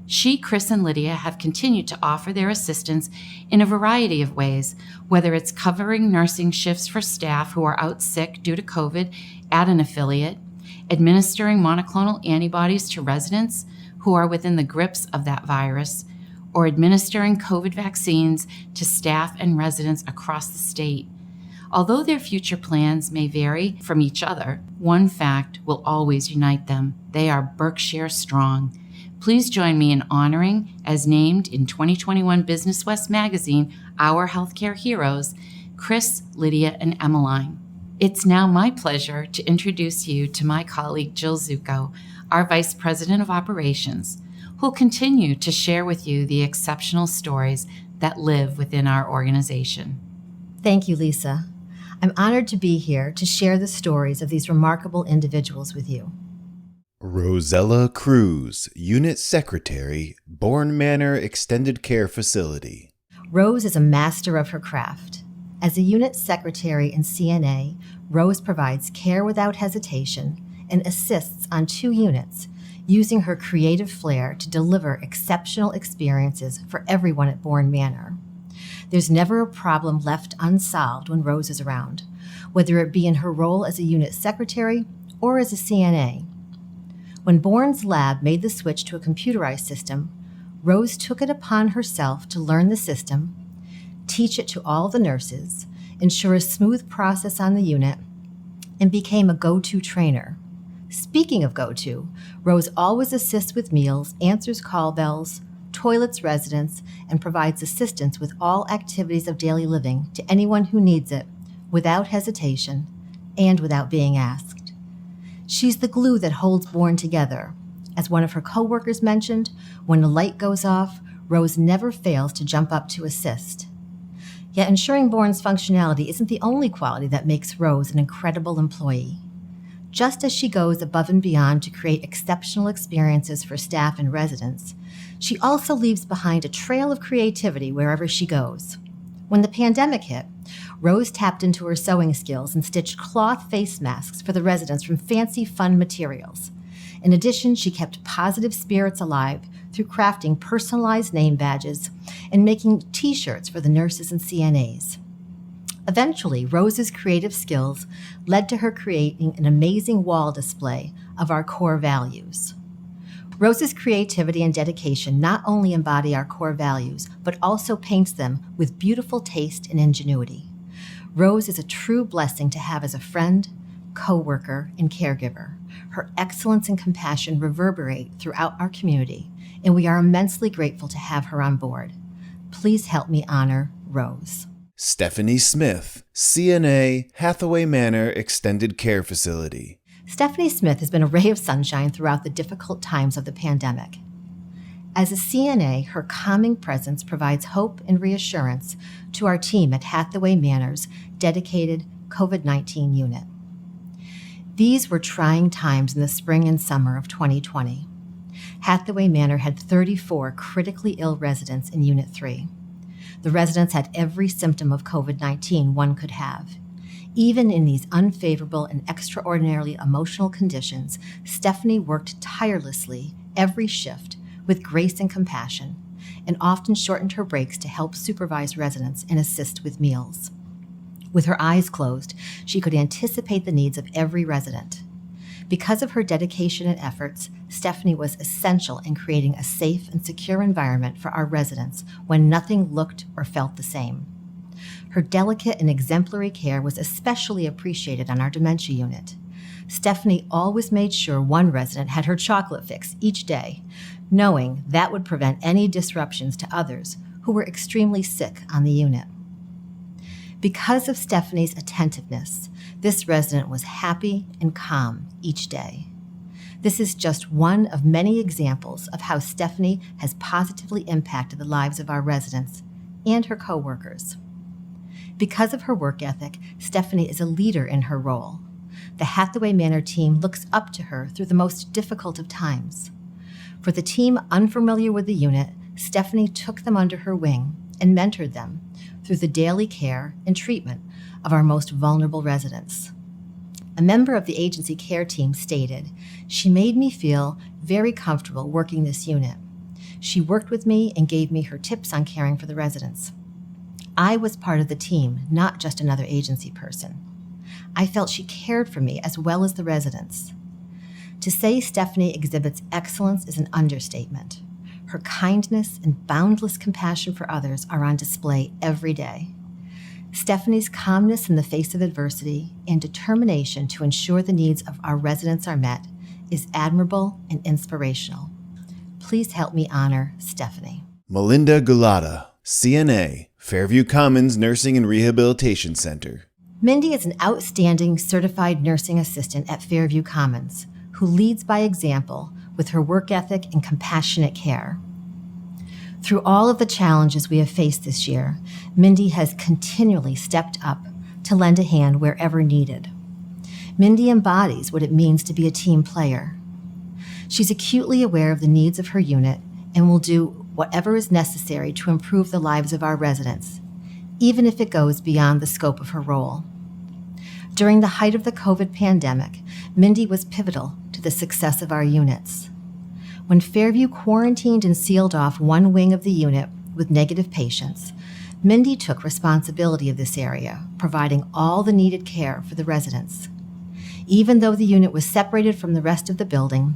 D: She, Chris, and Lydia have continued to offer their assistance in a variety of ways, whether it's covering nursing shifts for staff who are out sick due to COVID at an affiliate, administering monoclonal antibodies to residents who are within the grips of that virus, or administering COVID vaccines to staff and residents across the state. Although their future plans may vary from each other, one fact will always unite them. They are Berkshire strong. Please join me in honoring, as named in 2021 Business West magazine, Our Healthcare Heroes, Chris, Lydia, and Emmeline. It's now my pleasure to introduce you to my colleague Jill Zucco, our Vice President of Operations, who'll continue to share with you the exceptional stories that live within our organization.
L: Thank you, Lisa. I'm honored to be here to share the stories of these remarkable individuals with you.
C: Rosella Cruz, Unit Secretary, Bourne Manor Extended Care Facility.
L: Rose is a master of her craft. As a unit secretary in CNA, Rose provides care without hesitation and assists on 2 units, using her creative flair to deliver exceptional experiences for everyone at Bourne Manor. There's never a problem left unsolved when Rose is around, whether it be in her role as a unit secretary or as a CNA. When Bourne's lab made the switch to a computerized system, Rose took it upon herself to learn the system, teach it to all the nurses, ensure a smooth process on the unit, and became a go-to trainer. Speaking of go-to, Rose always assists with meals, answers call bells, toilets residents, and provides assistance with all activities of daily living to anyone who needs it, without hesitation and without being asked. She's the glue that holds Bourne together. As one of her coworkers mentioned, when the light goes off, Rose never fails to jump up to assist. Yet ensuring Bourne's functionality isn't the only quality that makes Rose an incredible employee. Just as she goes above and beyond to create exceptional experiences for staff and residents, she also leaves behind a trail of creativity wherever she goes. When the pandemic hit, Rose tapped into her sewing skills and stitched cloth face masks for the residents from fancy, fun materials. In addition, she kept positive spirits alive through crafting personalized name badges and making T-shirts for the nurses and CNAs. Eventually, Rose's creative skills led to her creating an amazing wall display of our core values. Rose's creativity and dedication not only embody our core values, but also paints them with beautiful taste and ingenuity. Rose is a true blessing to have as a friend, co-worker, and caregiver. Her excellence and compassion reverberate throughout our community, and we are immensely grateful to have her on board. Please help me honor Rose.
C: Stephanie Smith, CNA, Hathaway Manor Extended Care Facility.
L: Stephanie Smith has been a ray of sunshine throughout the difficult times of the pandemic. As a CNA, her calming presence provides hope and reassurance to our team at Hathaway Manor's dedicated COVID-19 unit. These were trying times in the spring and summer of 2020. Hathaway Manor had 34 critically ill residents in Unit 3. The residents had every symptom of COVID-19 one could have. Even in these unfavorable and extraordinarily emotional conditions, Stephanie worked tirelessly every shift with grace and compassion, and often shortened her breaks to help supervise residents and assist with meals. With her eyes closed, she could anticipate the needs of every resident. Because of her dedication and efforts, Stephanie was essential in creating a safe and secure environment for our residents when nothing looked or felt the same. Her delicate and exemplary care was especially appreciated on our dementia unit. Stephanie always made sure one resident had her chocolate fix each day, knowing that would prevent any disruptions to others who were extremely sick on the unit. Because of Stephanie's attentiveness, this resident was happy and calm each day. This is just one of many examples of how Stephanie has positively impacted the lives of our residents and her coworkers. Because of her work ethic, Stephanie is a leader in her role. The Hathaway Manor team looks up to her through the most difficult of times. For the team unfamiliar with the unit, Stephanie took them under her wing and mentored them through the daily care and treatment of our most vulnerable residents. A member of the agency care team stated, "She made me feel very comfortable working this unit. She worked with me and gave me her tips on caring for the residents. I was part of the team, not just another agency person. I felt she cared for me as well as the residents." To say Stephanie exhibits excellence is an understatement. Her kindness and boundless compassion for others are on display every day. Stephanie's calmness in the face of adversity and determination to ensure the needs of our residents are met is admirable and inspirational. Please help me honor Stephanie.
C: Melinda Gulata, CNA, Fairview Commons Nursing and Rehabilitation Center.
L: Mindy is an outstanding certified nursing assistant at Fairview Commons who leads by example with her work ethic and compassionate care. Through all of the challenges we have faced this year, Mindy has continually stepped up to lend a hand wherever needed. Mindy embodies what it means to be a team player. She's acutely aware of the needs of her unit and will do whatever is necessary to improve the lives of our residents, even if it goes beyond the scope of her role. During the height of the COVID pandemic, Mindy was pivotal to the success of our units. When Fairview quarantined and sealed off one wing of the unit with negative patients, Mindy took responsibility of this area, providing all the needed care for the residents. Even though the unit was separated from the rest of the building,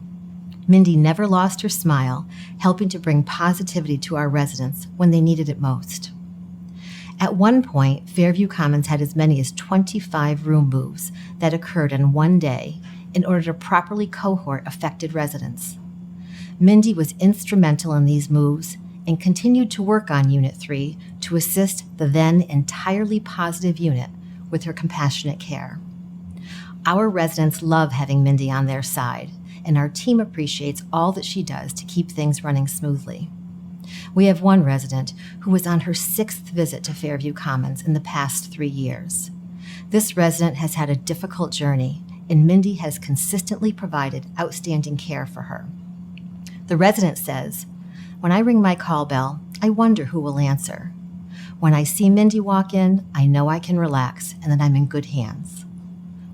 L: Mindy never lost her smile, helping to bring positivity to our residents when they needed it most. At one point, Fairview Commons had as many as 25 room moves that occurred in one day in order to properly cohort affected residents. Mindy was instrumental in these moves and continued to work on Unit 3 to assist the then entirely positive unit with her compassionate care. Our residents love having Mindy on their side, and our team appreciates all that she does to keep things running smoothly. We have one resident who was on her 6th visit to Fairview Commons in the past 3 years. This resident has had a difficult journey, and Mindy has consistently provided outstanding care for her. The resident says, "When I ring my call bell, I wonder who will answer. When I see Mindy walk in, I know I can relax and that I'm in good hands."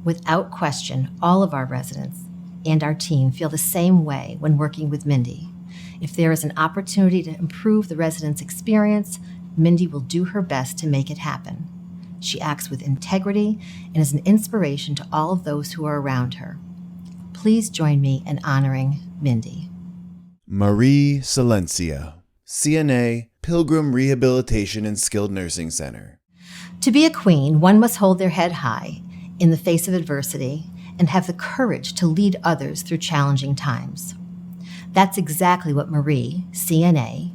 L: Without question, all of our residents and our team feel the same way when working with Mindy. If there is an opportunity to improve the residents' experience, Mindy will do her best to make it happen. She acts with integrity and is an inspiration to all of those who are around her. Please join me in honoring Mindy.
C: Marie Silencia, CNA, Pilgrim Rehabilitation and Skilled Nursing Center.
L: To be a queen, one must hold their head high in the face of adversity and have the courage to lead others through challenging times. That's exactly what Marie, CNA,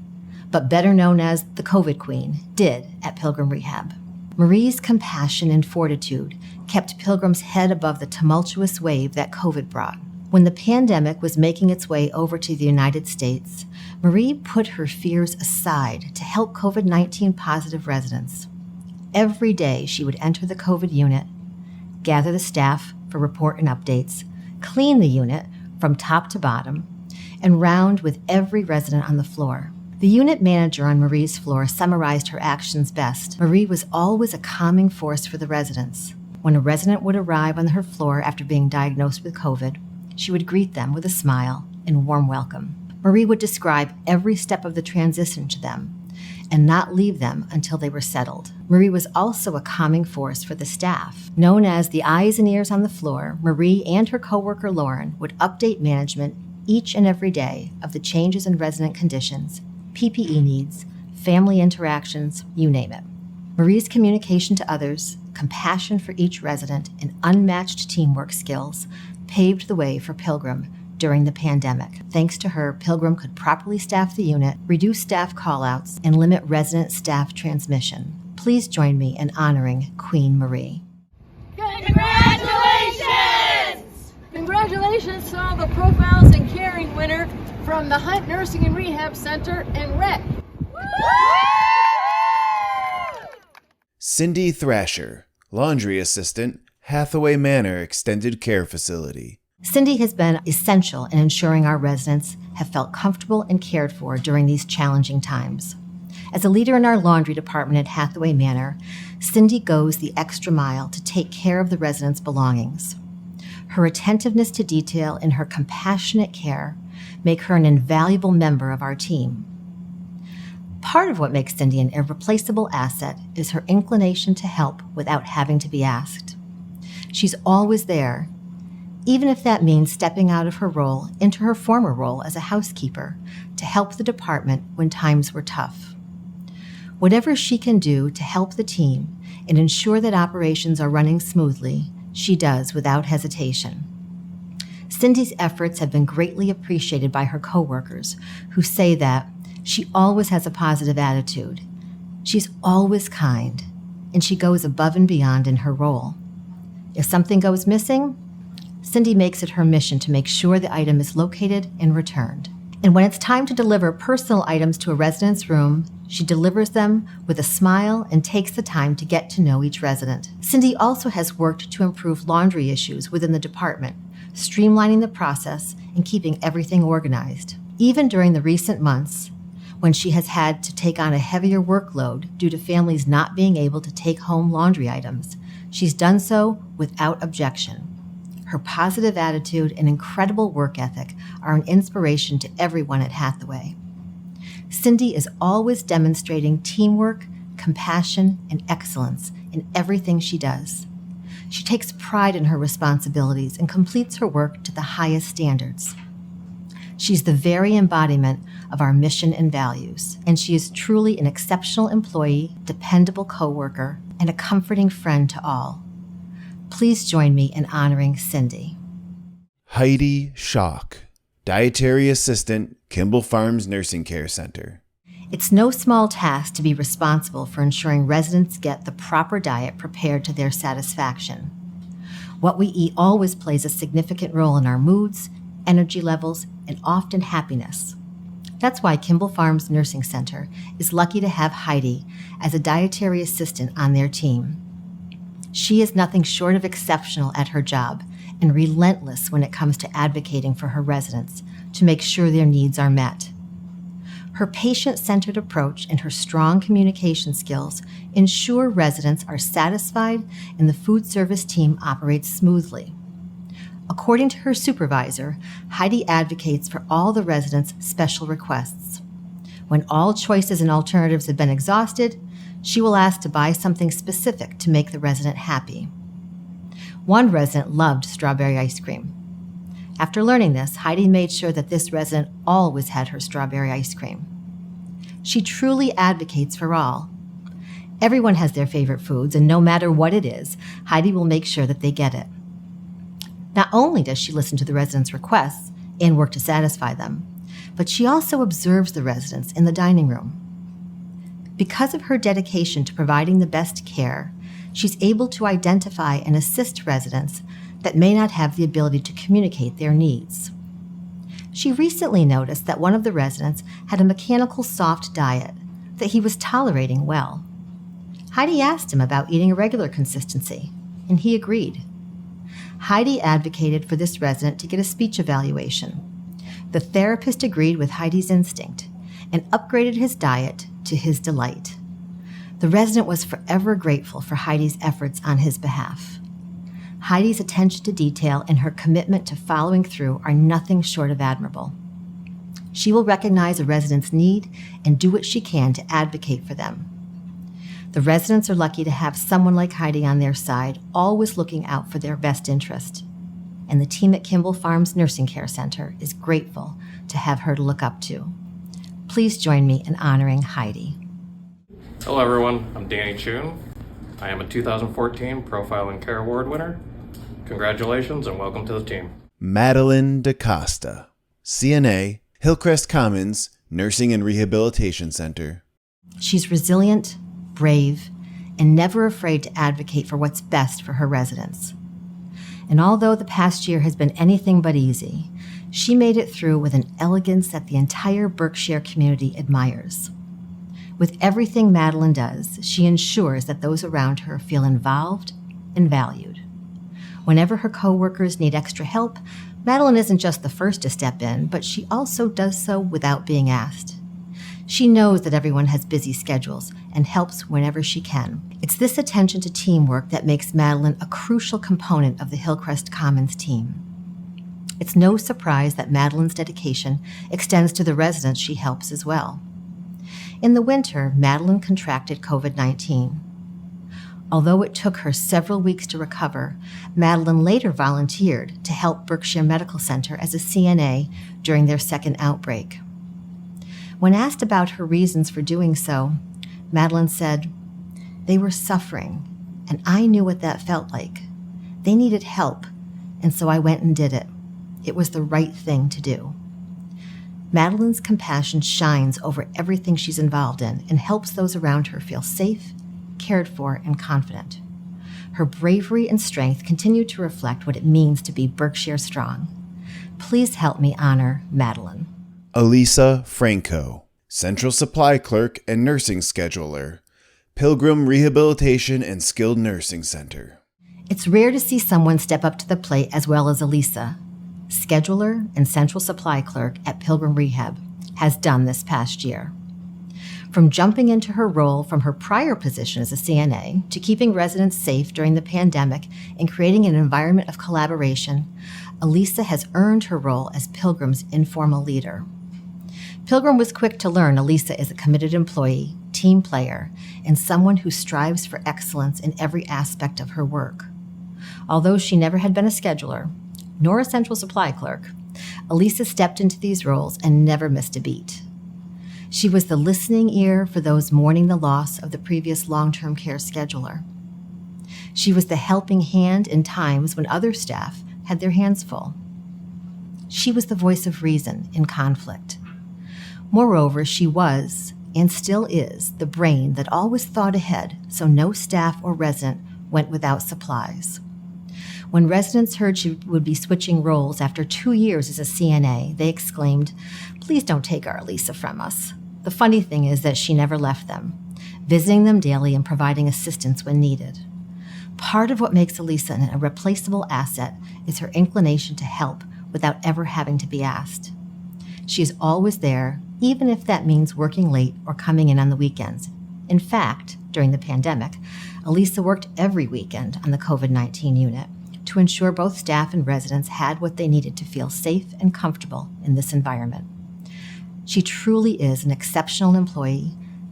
L: but better known as the COVID Queen, did at Pilgrim Rehab. Marie's compassion and fortitude kept Pilgrim's head above the tumultuous wave that COVID brought. When the pandemic was making its way over to the United States, Marie put her fears aside to help COVID-19 positive residents. Every day she would enter the COVID unit, gather the staff for report and updates, clean the unit from top to bottom, and round with every resident on the floor. The unit manager on Marie's floor summarized her actions best. Marie was always a calming force for the residents. When a resident would arrive on her floor after being diagnosed with COVID, she would greet them with a smile and warm welcome. Marie would describe every step of the transition to them and not leave them until they were settled. Marie was also a calming force for the staff. Known as the eyes and ears on the floor, Marie and her coworker Lauren would update management each and every day of the changes in resident conditions, PPE needs, family interactions, you name it. Marie's communication to others, compassion for each resident, and unmatched teamwork skills paved the way for Pilgrim during the pandemic. Thanks to her, Pilgrim could properly staff the unit, reduce staff callouts, and limit resident staff transmission. Please join me in honoring Queen Marie.
M: Congratulations! Congratulations to all the Profiles in Caring winner from the Hunt Nursing and Rehab Center and REC.
C: Cindy Thrasher, Laundry Assistant, Hathaway Manor Extended Care Facility.
L: Cindy has been essential in ensuring our residents have felt comfortable and cared for during these challenging times. As a leader in our laundry department at Hathaway Manor, Cindy goes the extra mile to take care of the residents' belongings. Her attentiveness to detail and her compassionate care make her an invaluable member of our team. Part of what makes Cindy an irreplaceable asset is her inclination to help without having to be asked. She's always there, even if that means stepping out of her role into her former role as a housekeeper to help the department when times were tough. Whatever she can do to help the team and ensure that operations are running smoothly, she does without hesitation. Cindy's efforts have been greatly appreciated by her coworkers, who say that she always has a positive attitude, she's always kind, and she goes above and beyond in her role. If something goes missing, Cindy makes it her mission to make sure the item is located and returned. And when it's time to deliver personal items to a resident's room, she delivers them with a smile and takes the time to get to know each resident. Cindy also has worked to improve laundry issues within the department, streamlining the process and keeping everything organized. Even during the recent months, when she has had to take on a heavier workload due to families not being able to take home laundry items, she's done so without objection. Her positive attitude and incredible work ethic are an inspiration to everyone at Hathaway. Cindy is always demonstrating teamwork, compassion, and excellence in everything she does. She takes pride in her responsibilities and completes her work to the highest standards. She's the very embodiment of our mission and values, and she is truly an exceptional employee, dependable coworker, and a comforting friend to all. Please join me in honoring Cindy.
C: Heidi Schock, Dietary Assistant, Kimball Farms Nursing Care Center.
L: It's no small task to be responsible for ensuring residents get the proper diet prepared to their satisfaction. What we eat always plays a significant role in our moods, energy levels, and often happiness. That's why Kimball Farms Nursing Center is lucky to have Heidi as a dietary assistant on their team. She is nothing short of exceptional at her job and relentless when it comes to advocating for her residents to make sure their needs are met. Her patient-centered approach and her strong communication skills ensure residents are satisfied and the food service team operates smoothly. According to her supervisor, Heidi advocates for all the residents' special requests. When all choices and alternatives have been exhausted, she will ask to buy something specific to make the resident happy. One resident loved strawberry ice cream. After learning this, Heidi made sure that this resident always had her strawberry ice cream. She truly advocates for all. Everyone has their favorite foods, and no matter what it is, Heidi will make sure that they get it. Not only does she listen to the residents' requests and work to satisfy them, but she also observes the residents in the dining room. Because of her dedication to providing the best care, she's able to identify and assist residents that may not have the ability to communicate their needs. She recently noticed that one of the residents had a mechanical soft diet that he was tolerating well. Heidi asked him about eating a regular consistency, and he agreed. Heidi advocated for this resident to get a speech evaluation. The therapist agreed with Heidi's instinct and upgraded his diet to his delight. The resident was forever grateful for Heidi's efforts on his behalf. Heidi's attention to detail and her commitment to following through are nothing short of admirable. She will recognize a resident's need and do what she can to advocate for them. The residents are lucky to have someone like Heidi on their side, always looking out for their best interest. And the team at Kimball Farms Nursing Care Center is grateful to have her to look up to. Please join me in honoring Heidi.
N: Hello everyone, I'm Danny Choon. I am a 2014 Profile and Care Award winner. Congratulations and welcome to the team.
C: Madeline DaCosta, CNA, Hillcrest Commons Nursing and Rehabilitation Center.
L: She's resilient, brave, and never afraid to advocate for what's best for her residents. And although the past year has been anything but easy, she made it through with an elegance that the entire Berkshire community admires. With everything Madeline does, she ensures that those around her feel involved and valued. Whenever her coworkers need extra help, Madeline isn't just the first to step in, but she also does so without being asked. She knows that everyone has busy schedules and helps whenever she can. It's this attention to teamwork that makes Madeline a crucial component of the Hillcrest Commons team. It's no surprise that Madeline's dedication extends to the residents she helps as well. In the winter, Madeline contracted COVID-19. Although it took her several weeks to recover, Madeline later volunteered to help Berkshire Medical Center as a CNA during their second outbreak. When asked about her reasons for doing so, Madeline said, "They were suffering, and I knew what that felt like. They needed help, and so I went and did it. It was the right thing to do." Madeline's compassion shines over everything she's involved in and helps those around her feel safe, cared for, and confident. Her bravery and strength continue to reflect what it means to be Berkshire strong. Please help me honor Madeline.
C: Elisa Franco, Central Supply Clerk and Nursing Scheduler, Pilgrim Rehabilitation and Skilled Nursing Center.
L: It's rare to see someone step up to the plate as well as Elisa, Scheduler and Central Supply Clerk at Pilgrim Rehab, has done this past year. From jumping into her role from her prior position as a CNA to keeping residents safe during the pandemic and creating an environment of collaboration, Elisa has earned her role as Pilgrim's informal leader. Pilgrim was quick to learn Elisa is a committed employee, team player, and someone who strives for excellence in every aspect of her work. Although she never had been a scheduler, nor a central supply clerk, Elisa stepped into these roles and never missed a beat. She was the listening ear for those mourning the loss of the previous long-term care scheduler. She was the helping hand in times when other staff had their hands full. She was the voice of reason in conflict. Moreover, she was, and still is, the brain that always thought ahead so no staff or resident went without supplies. When residents heard she would be switching roles after 2 years as a CNA, they exclaimed, "Please don't take our Elisa from us." The funny thing is that she never left them, visiting them daily and providing assistance when needed. Part of what makes Elisa an irreplaceable asset is her inclination to help without ever having to be asked. She is always there, even if that means working late or coming in on the weekends. In fact, during the pandemic, Elisa worked every weekend on the COVID-19 unit to ensure both staff and residents had what they needed to feel safe and comfortable in this environment. She truly is an exceptional employee,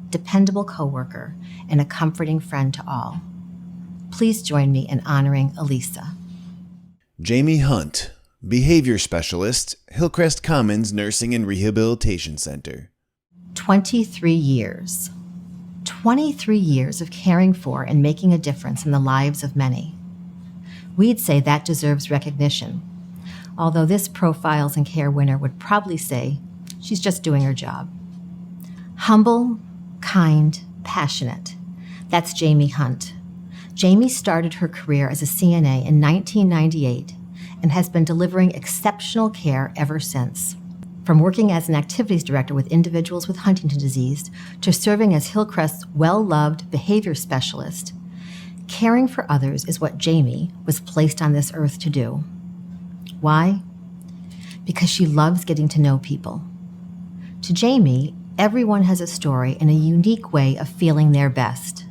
L: dependable coworker, and a comforting friend to all. Please join me in honoring Elisa.
C: Jamie Hunt, Behavior Specialist, Hillcrest Commons Nursing and Rehabilitation Center.
L: 23 years. 23 years of caring for and making a difference in the lives of many. We'd say that deserves recognition, although this Profiles in Care winner would probably say she's just doing her job. Humble, kind, passionate. That's Jamie Hunt. Jamie started her career as a CNA in 1998 and has been delivering exceptional care ever since. From working as an activities director with individuals with Huntington disease to serving as Hillcrest's well-loved behavior specialist, caring for others is what Jamie was placed on this earth to do. Why? Because she loves getting to know people. To Jamie, everyone has a story and a unique way of feeling their best.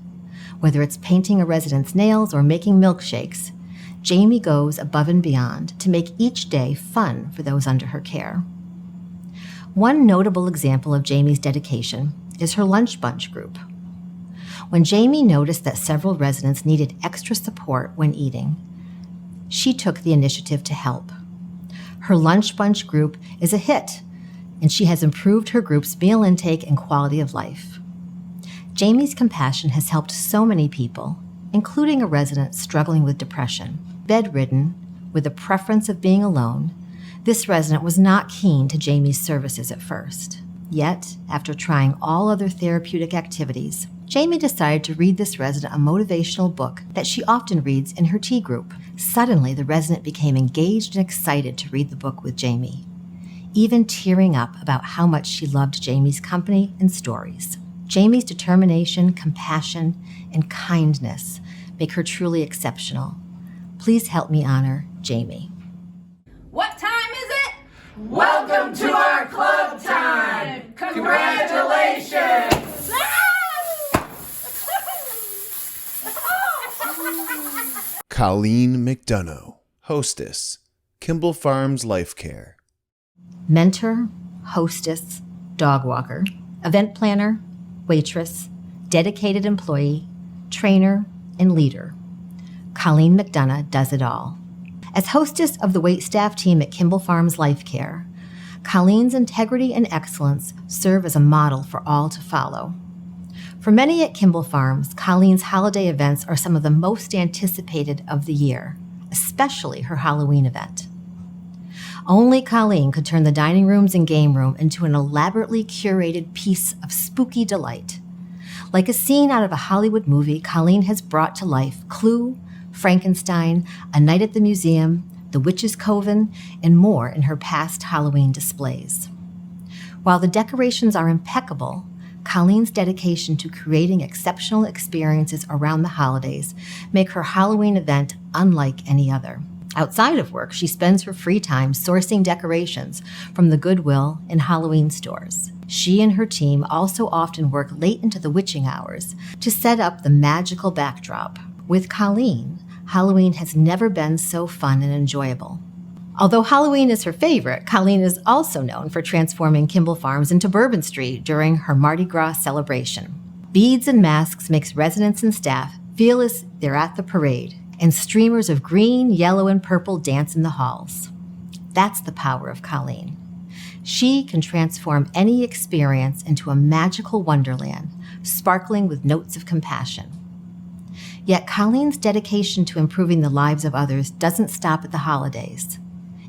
L: Whether it's painting a resident's nails or making milkshakes, Jamie goes above and beyond to make each day fun for those under her care. One notable example of Jamie's dedication is her lunch bunch group. When Jamie noticed that several residents needed extra support when eating, she took the initiative to help. Her lunch bunch group is a hit, and she has improved her group's meal intake and quality of life. Jamie's compassion has helped so many people, including a resident struggling with depression. Bedridden, with a preference of being alone, this resident was not keen to Jamie's services at first. Yet, after trying all other therapeutic activities, Jamie decided to read this resident a motivational book that she often reads in her tea group. Suddenly, the resident became engaged and excited to read the book with Jamie, even tearing up about how much she loved Jamie's company and stories. Jamie's determination, compassion, and kindness make her truly exceptional. Please help me honor Jamie.
M: What time is it?
O: Welcome to our club time! Congratulations!
C: Colleen McDonough, Hostess, Kimball Farms Life Care.
L: Mentor, hostess, dog walker, event planner, waitress, dedicated employee, trainer, and leader. Colleen McDonough does it all. As hostess of the waitstaff team at Kimball Farms Life Care, Colleen's integrity and excellence serve as a model for all to follow. For many at Kimball Farms, Colleen's holiday events are some of the most anticipated of the year, especially her Halloween event. Only Colleen could turn the dining rooms and game room into an elaborately curated piece of spooky delight. Like a scene out of a Hollywood movie, Colleen has brought to life Clue, Frankenstein, A Night at the Museum, The Witch's Coven, and more in her past Halloween displays. While the decorations are impeccable, Colleen's dedication to creating exceptional experiences around the holidays make her Halloween event unlike any other. Outside of work, she spends her free time sourcing decorations from the Goodwill and Halloween stores. She and her team also often work late into the witching hours to set up the magical backdrop. With Colleen, Halloween has never been so fun and enjoyable. Although Halloween is her favorite, Colleen is also known for transforming Kimball Farms into Bourbon Street during her Mardi Gras celebration. Beads and masks makes residents and staff feel as they're at the parade, and streamers of green, yellow, and purple dance in the halls. That's the power of Colleen. She can transform any experience into a magical wonderland, sparkling with notes of compassion. Yet Colleen's dedication to improving the lives of others doesn't stop at the holidays.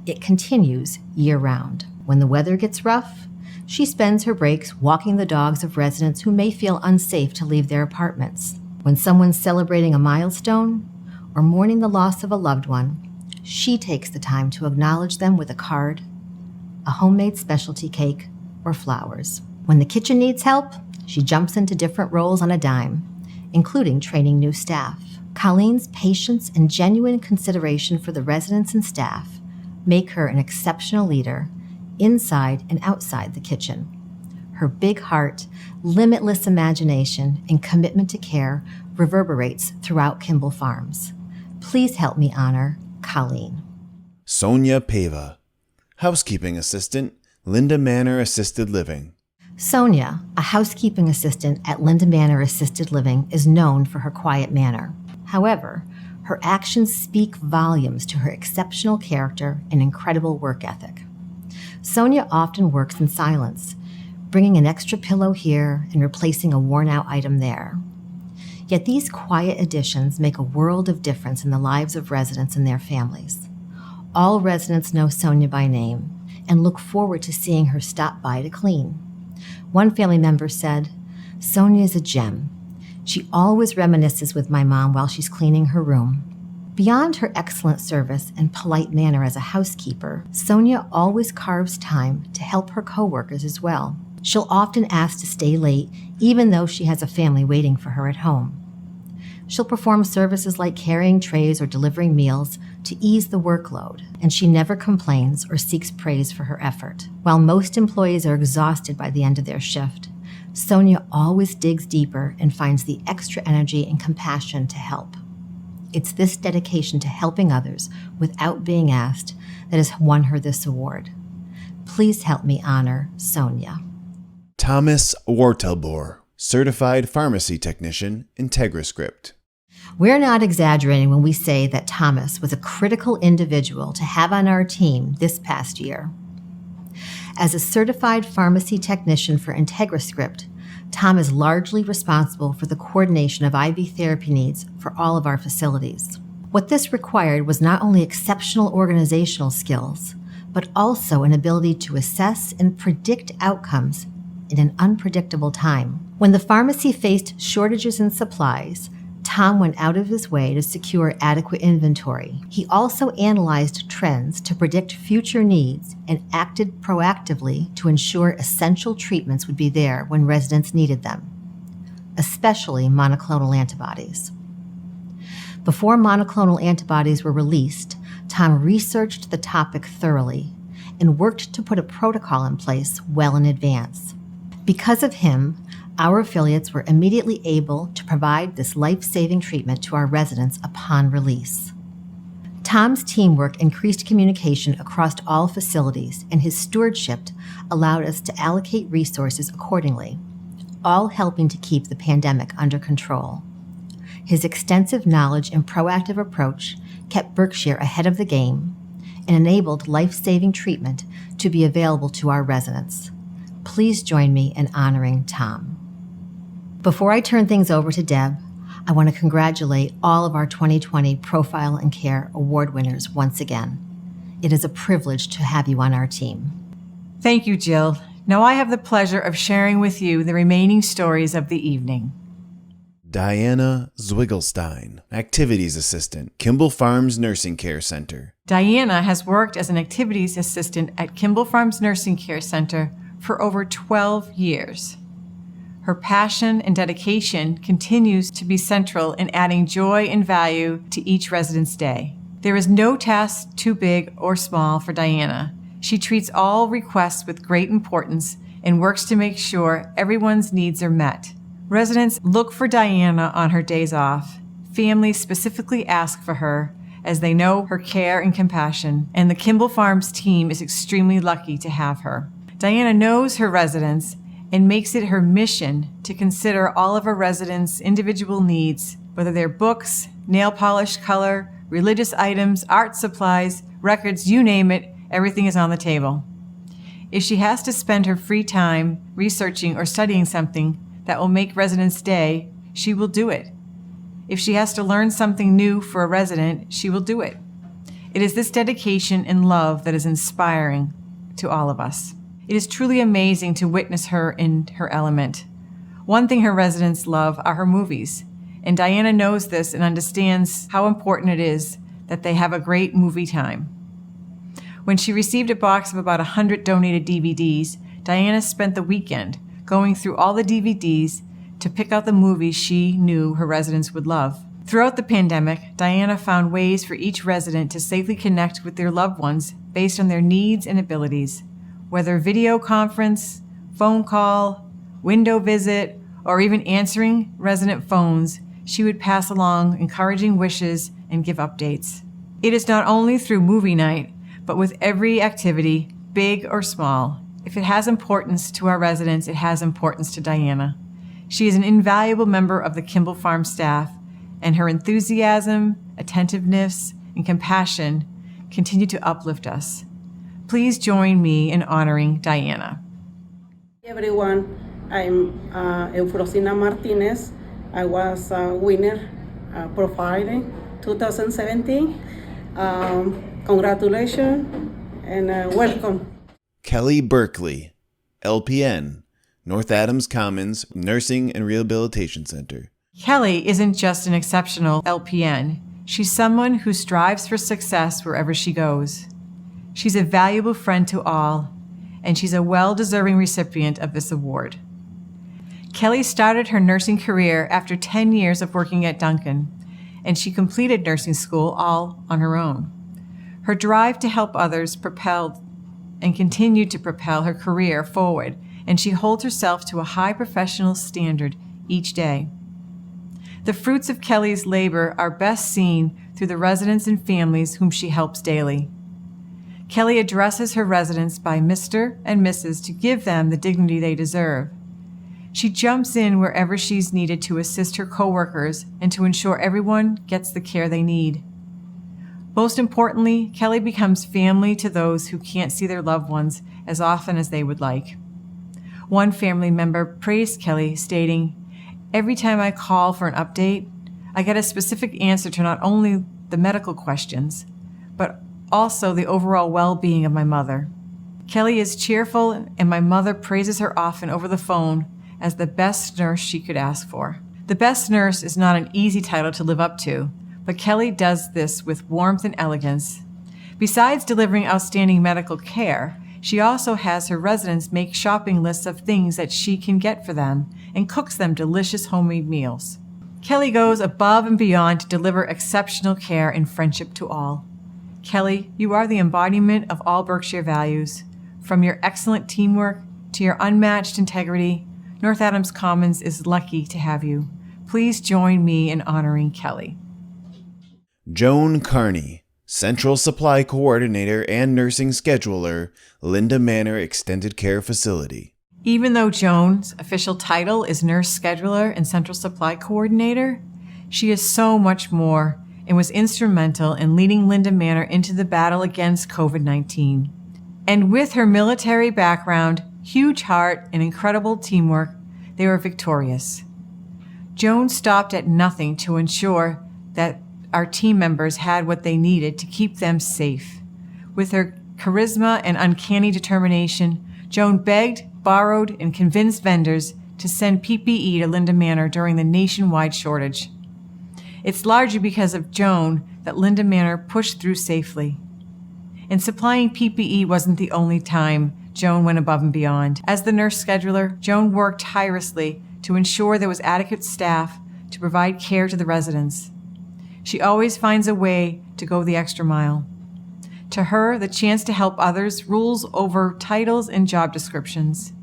L: It continues year-round. When the weather gets rough, she spends her breaks walking the dogs of residents who may feel unsafe to leave their apartments. When someone's celebrating a milestone or mourning the loss of a loved one, she takes the time to acknowledge them with a card, a homemade specialty cake, or flowers. When the kitchen needs help, she jumps into different roles on a dime, including training new staff. Colleen's patience and genuine consideration for the residents and staff make her an exceptional leader inside and outside the kitchen. Her big heart, limitless imagination, and commitment to care reverberates throughout Kimball Farms. Please help me honor Colleen.
C: Sonia Pava, housekeeping assistant, Linda Manor Assisted Living.
L: Sonia, a housekeeping assistant at Linda Manor Assisted Living, is known for her quiet manner. However, her actions speak volumes to her exceptional character and incredible work ethic. Sonia often works in silence, bringing an extra pillow here and replacing a worn-out item there. Yet these quiet additions make a world of difference in the lives of residents and their families. All residents know Sonia by name and look forward to seeing her stop by to clean. One family member said, "Sonia is a gem. She always reminisces with my mom while she's cleaning her room." Beyond her excellent service and polite manner as a housekeeper, Sonia always carves time to help her coworkers as well. She'll often ask to stay late, even though she has a family waiting for her at home. She'll perform services like carrying trays or delivering meals to ease the workload, and she never complains or seeks praise for her effort. While most employees are exhausted by the end of their shift, Sonia always digs deeper and finds the extra energy and compassion to help. It's this dedication to helping others without being asked that has won her this award. Please help me honor Sonia.
C: Thomas Wartelbor, certified pharmacy technician, IntegraScript.
L: We're not exaggerating when we say that Thomas was a critical individual to have on our team this past year. As a certified pharmacy technician for IntegraScript, Tom is largely responsible for the coordination of IV therapy needs for all of our facilities. What this required was not only exceptional organizational skills, but also an ability to assess and predict outcomes in an unpredictable time. When the pharmacy faced shortages in supplies, Tom went out of his way to secure adequate inventory. He also analyzed trends to predict future needs and acted proactively to ensure essential treatments would be there when residents needed them, especially monoclonal antibodies. Before monoclonal antibodies were released, Tom researched the topic thoroughly and worked to put a protocol in place well in advance. Because of him, our affiliates were immediately able to provide this life-saving treatment to our residents upon release. Tom's teamwork increased communication across all facilities, and his stewardship allowed us to allocate resources accordingly, all helping to keep the pandemic under control. His extensive knowledge and proactive approach kept Berkshire ahead of the game and enabled life-saving treatment to be available to our residents. Please join me in honoring Tom. Before I turn things over to Deb, I want to congratulate all of our 2020 Profile and Care Award winners once again. It is a privilege to have you on our team.
B: Thank you, Jill. Now I have the pleasure of sharing with you the remaining stories of the evening.
C: Diana Zwiggelstein, Activities Assistant, Kimball Farms Nursing Care Center.
B: Diana has worked as an activities assistant at Kimball Farms Nursing Care Center for over 12 years. Her passion and dedication continues to be central in adding joy and value to each resident's day. There is no task too big or small for Diana. She treats all requests with great importance and works to make sure everyone's needs are met. Residents look for Diana on her days off. Families specifically ask for her as they know her care and compassion, and the Kimball Farms team is extremely lucky to have her. Diana knows her residents and makes it her mission to consider all of her residents' individual needs, whether they're books, nail polish color, religious items, art supplies, records, you name it, everything is on the table. If she has to spend her free time researching or studying something that will make residents' day, she will do it. If she has to learn something new for a resident, she will do it. It is this dedication and love that is inspiring to all of us. It is truly amazing to witness her in her element. One thing her residents love are her movies, and Diana knows this and understands how important it is that they have a great movie time. When she received a box of about 100 donated DVDs, Diana spent the weekend going through all the DVDs to pick out the movies she knew her residents would love. Throughout the pandemic, Diana found ways for each resident to safely connect with their loved ones based on their needs and abilities. Whether video conference, phone call, window visit, or even answering resident phones, she would pass along encouraging wishes and give updates. It is not only through movie night, but with every activity, big or small. If it has importance to our residents, it has importance to Diana. She is an invaluable member of the Kimball Farm staff, and her enthusiasm, attentiveness, and compassion continue to uplift us. Please join me in honoring Diana.
P: Hey everyone, I'm Eufrosina Martinez. I was a winner profiling 2017. Congratulations and welcome.
C: Kelly Berkeley, LPN, North Adams Commons Nursing and Rehabilitation Center.
B: Kelly isn't just an exceptional LPN. She's someone who strives for success wherever she goes. She's a valuable friend to all, and she's a well-deserving recipient of this award. Kelly started her nursing career after 10 years of working at Duncan, and she completed nursing school all on her own. Her drive to help others propelled and continued to propel her career forward, and she holds herself to a high professional standard each day. The fruits of Kelly's labor are best seen through the residents and families whom she helps daily. Kelly addresses her residents by Mr. and Mrs. to give them the dignity they deserve. She jumps in wherever she's needed to assist her coworkers and to ensure everyone gets the care they need. Most importantly, Kelly becomes family to those who can't see their loved ones as often as they would like. One family member praised Kelly, stating, "Every time I call for an update, I get a specific answer to not only the medical questions, but also the overall well-being of my mother. Kelly is cheerful, and my mother praises her often over the phone as the best nurse she could ask for." The best nurse is not an easy title to live up to, but Kelly does this with warmth and elegance. Besides delivering outstanding medical care, she also has her residents make shopping lists of things that she can get for them and cooks them delicious homemade meals. Kelly goes above and beyond to deliver exceptional care and friendship to all. Kelly, you are the embodiment of all Berkshire values. From your excellent teamwork to your unmatched integrity, North Adams Commons is lucky to have you. Please join me in honoring Kelly.
C: Joan Carney, Central Supply Coordinator and Nursing Scheduler, Linda Manor Extended Care Facility.
B: Even though Joan's official title is Nurse Scheduler and Central Supply Coordinator, She is so much more and was instrumental in leading Linda Manor into the battle against COVID-19. And with her military background, huge heart, and incredible teamwork, they were victorious. Joan stopped at nothing to ensure that our team members had what they needed to keep them safe. With her charisma and uncanny determination, Joan begged, borrowed, and convinced vendors to send PPE to Linda Manor during the nationwide shortage. It's largely because of Joan that Linda Manor pushed through safely. And supplying PPE wasn't the only time Joan went above and beyond. As the nurse scheduler, Joan worked tirelessly to ensure there was adequate staff to provide care to the residents. She always finds a way to go the extra mile. To her, the chance to help others rules over titles and job descriptions.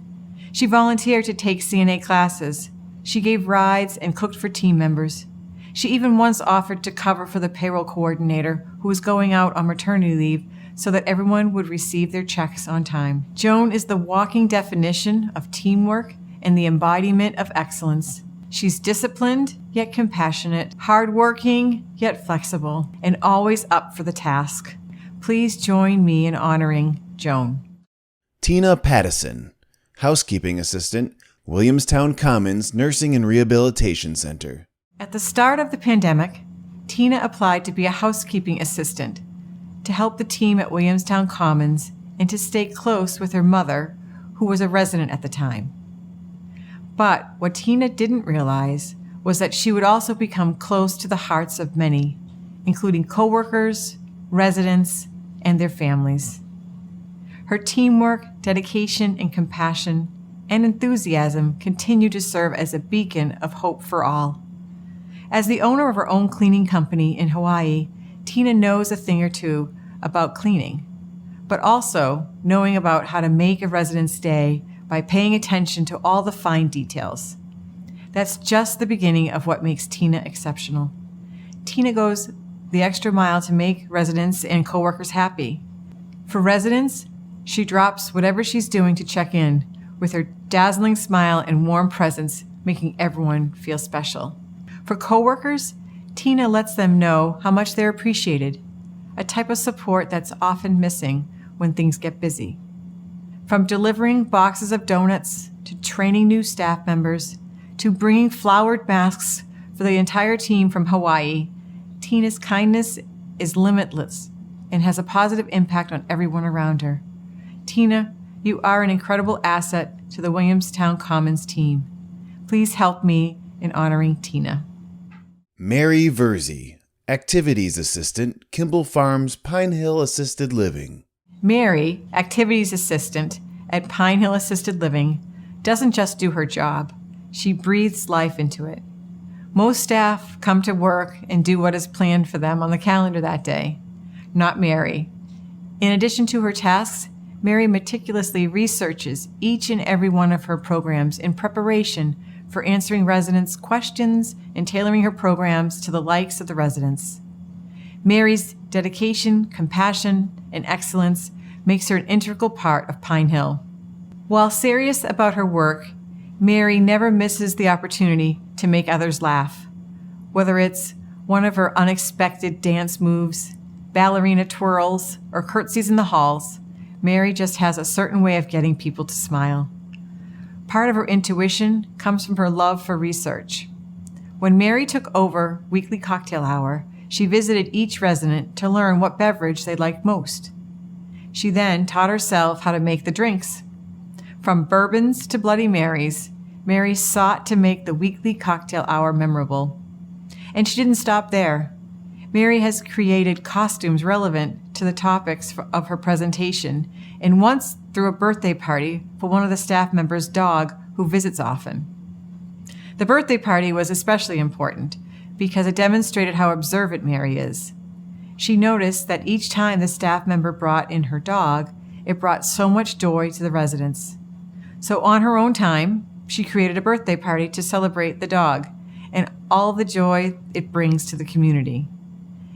B: She volunteered to take CNA classes. She gave rides and cooked for team members. She even once offered to cover for the payroll coordinator who was going out on maternity leave so that everyone would receive their checks on time. Joan is the walking definition of teamwork and the embodiment of excellence. She's disciplined, yet compassionate, hardworking, yet flexible, and always up for the task. Please join me in honoring Joan.
C: Tina Pattison, housekeeping assistant, Williamstown Commons Nursing and Rehabilitation Center.
B: At the start of the pandemic, Tina applied to be a housekeeping assistant to help the team at Williamstown Commons and to stay close with her mother, who was a resident at the time. But what Tina didn't realize was that she would also become close to the hearts of many, including coworkers, residents, and their families. Her teamwork, dedication, and compassion and enthusiasm continue to serve as a beacon of hope for all. As the owner of her own cleaning company in Hawaii, Tina knows a thing or two about cleaning, but also knowing about how to make a resident's day by paying attention to all the fine details. That's just the beginning of what makes Tina exceptional. Tina goes the extra mile to make residents and coworkers happy. For residents, she drops whatever she's doing to check in, with her dazzling smile and warm presence making everyone feel special. For coworkers, Tina lets them know how much they're appreciated, a type of support that's often missing when things get busy. From delivering boxes of donuts, to training new staff members, to bringing flowered masks for the entire team from Hawaii, Tina's kindness is limitless and has a positive impact on everyone around her. Tina, you are an incredible asset to the Williamstown Commons team. Please help me in honoring Tina.
C: Mary Verzi, activities assistant, Kimball Farms Pine Hill Assisted Living.
B: Mary, activities assistant at Pine Hill Assisted Living, doesn't just do her job. She breathes life into it. Most staff come to work and do what is planned for them on the calendar that day. Not Mary. In addition to her tasks, Mary meticulously researches each and every one of her programs in preparation for answering residents' questions and tailoring her programs to the likes of the residents. Mary's dedication, compassion, and excellence makes her an integral part of Pine Hill. While serious about her work, Mary never misses the opportunity to make others laugh. Whether it's one of her unexpected dance moves, ballerina twirls, or curtsies in the halls, Mary just has a certain way of getting people to smile. Part of her intuition comes from her love for research. When Mary took over weekly cocktail hour, she visited each resident to learn what beverage they liked most. She then taught herself how to make the drinks. From bourbons to Bloody Marys, Mary sought to make the weekly cocktail hour memorable. And she didn't stop there. Mary has created costumes relevant to the topics of her presentation, and once threw a birthday party for one of the staff members' dog who visits often. The birthday party was especially important because it demonstrated how observant Mary is. She noticed that each time the staff member brought in her dog, it brought so much joy to the residents. So on her own time, she created a birthday party to celebrate the dog and all the joy it brings to the community.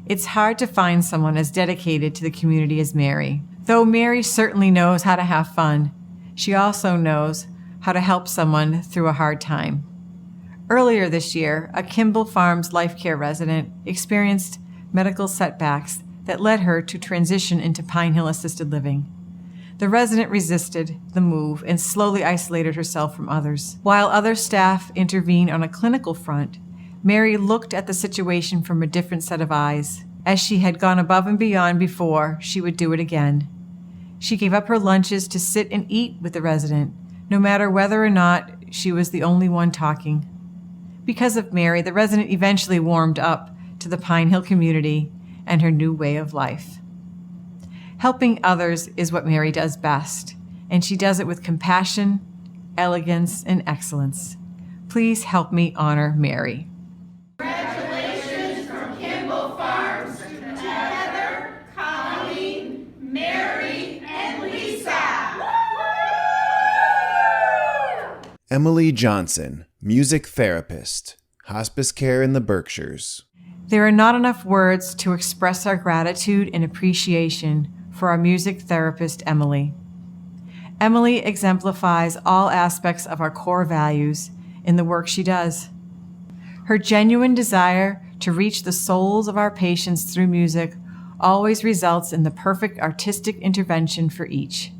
B: It's hard to find someone as dedicated to the community as Mary. Though Mary certainly knows how to have fun, she also knows how to help someone through a hard time. Earlier this year, a Kimball Farms Life Care resident experienced medical setbacks that led her to transition into Pine Hill Assisted Living. The resident resisted the move and slowly isolated herself from others. While other staff intervened on a clinical front, Mary looked at the situation from a different set of eyes. As she had gone above and beyond before, she would do it again. She gave up her lunches to sit and eat with the resident, no matter whether or not she was the only one talking. Because of Mary, the resident eventually warmed up to the Pine Hill community and her new way of life. Helping others is what Mary does best, and she does it with compassion, elegance, and excellence. Please help me honor Mary.
O: Congratulations from Kimball Farms to Heather, Colleen, Mary, and Lisa.
C: Emily Johnson, music therapist, hospice care in the Berkshires.
B: There are not enough words to express our gratitude and appreciation for our music therapist, Emily. Emily exemplifies all aspects of our core values in the work she does. Her genuine desire to reach the souls of our patients through music always results in the perfect artistic intervention for each.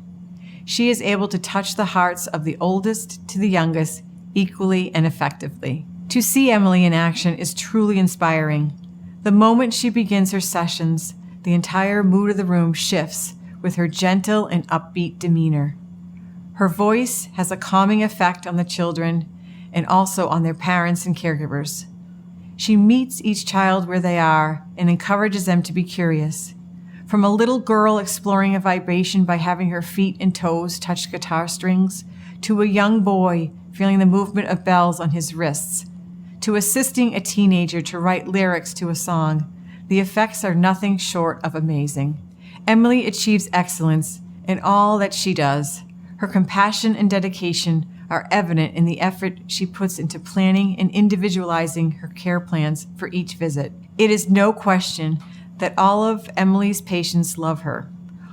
B: She is able to touch the hearts of the oldest to the youngest equally and effectively. To see Emily in action is truly inspiring. The moment she begins her sessions, the entire mood of the room shifts with her gentle and upbeat demeanor. Her voice has a calming effect on the children and also on their parents and caregivers. She meets each child where they are and encourages them to be curious. From a little girl exploring a vibration by having her feet and toes touch guitar strings, to a young boy feeling the movement of bells on his wrists, to assisting a teenager to write lyrics to a song, the effects are nothing short of amazing. Emily achieves excellence in all that she does. Her compassion and dedication are evident in the effort she puts into planning and individualizing her care plans for each visit. It is no question that all of Emily's patients love her.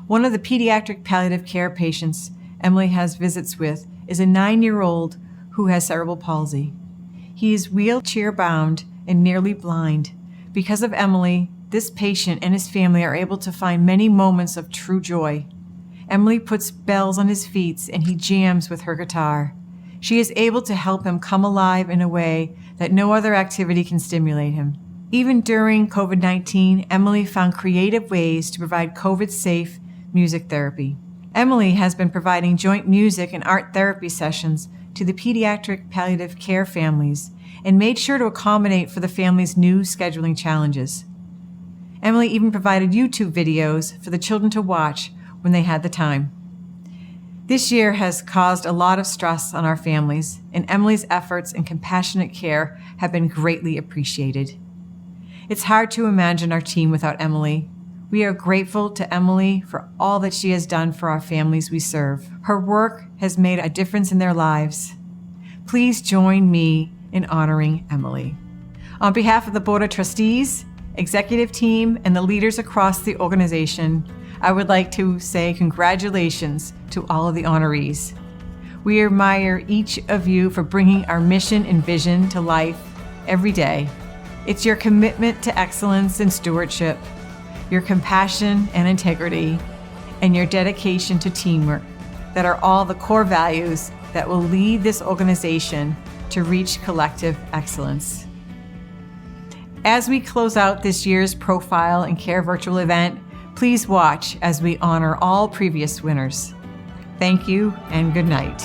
B: One of the pediatric palliative care patients Emily has visits with is a 9-year-old who has cerebral palsy. He is wheelchair-bound and nearly blind. Because of Emily, this patient and his family are able to find many moments of true joy. Emily puts bells on his feet and he jams with her guitar. She is able to help him come alive in a way that no other activity can stimulate him. Even during COVID-19, Emily found creative ways to provide COVID-safe music therapy. Emily has been providing joint music and art therapy sessions to the pediatric palliative care families and made sure to accommodate for the family's new scheduling challenges. Emily even provided YouTube videos for the children to watch when they had the time. This year has caused a lot of stress on our families, and Emily's efforts and compassionate care have been greatly appreciated. It's hard to imagine our team without Emily. We are grateful to Emily for all that she has done for our families we serve. Her work has made a difference in their lives. Please join me in honoring Emily. On behalf of the Board of Trustees, executive team, and the leaders across the organization, I would like to say congratulations to all of the honorees. We admire each of you for bringing our mission and vision to life every day. It's your commitment to excellence and stewardship, your compassion and integrity, and your dedication to teamwork that are all the core values that will lead this organization to reach collective excellence. As we close out this year's Profile and Care virtual event, please watch as we honor all previous winners. Thank you and good night.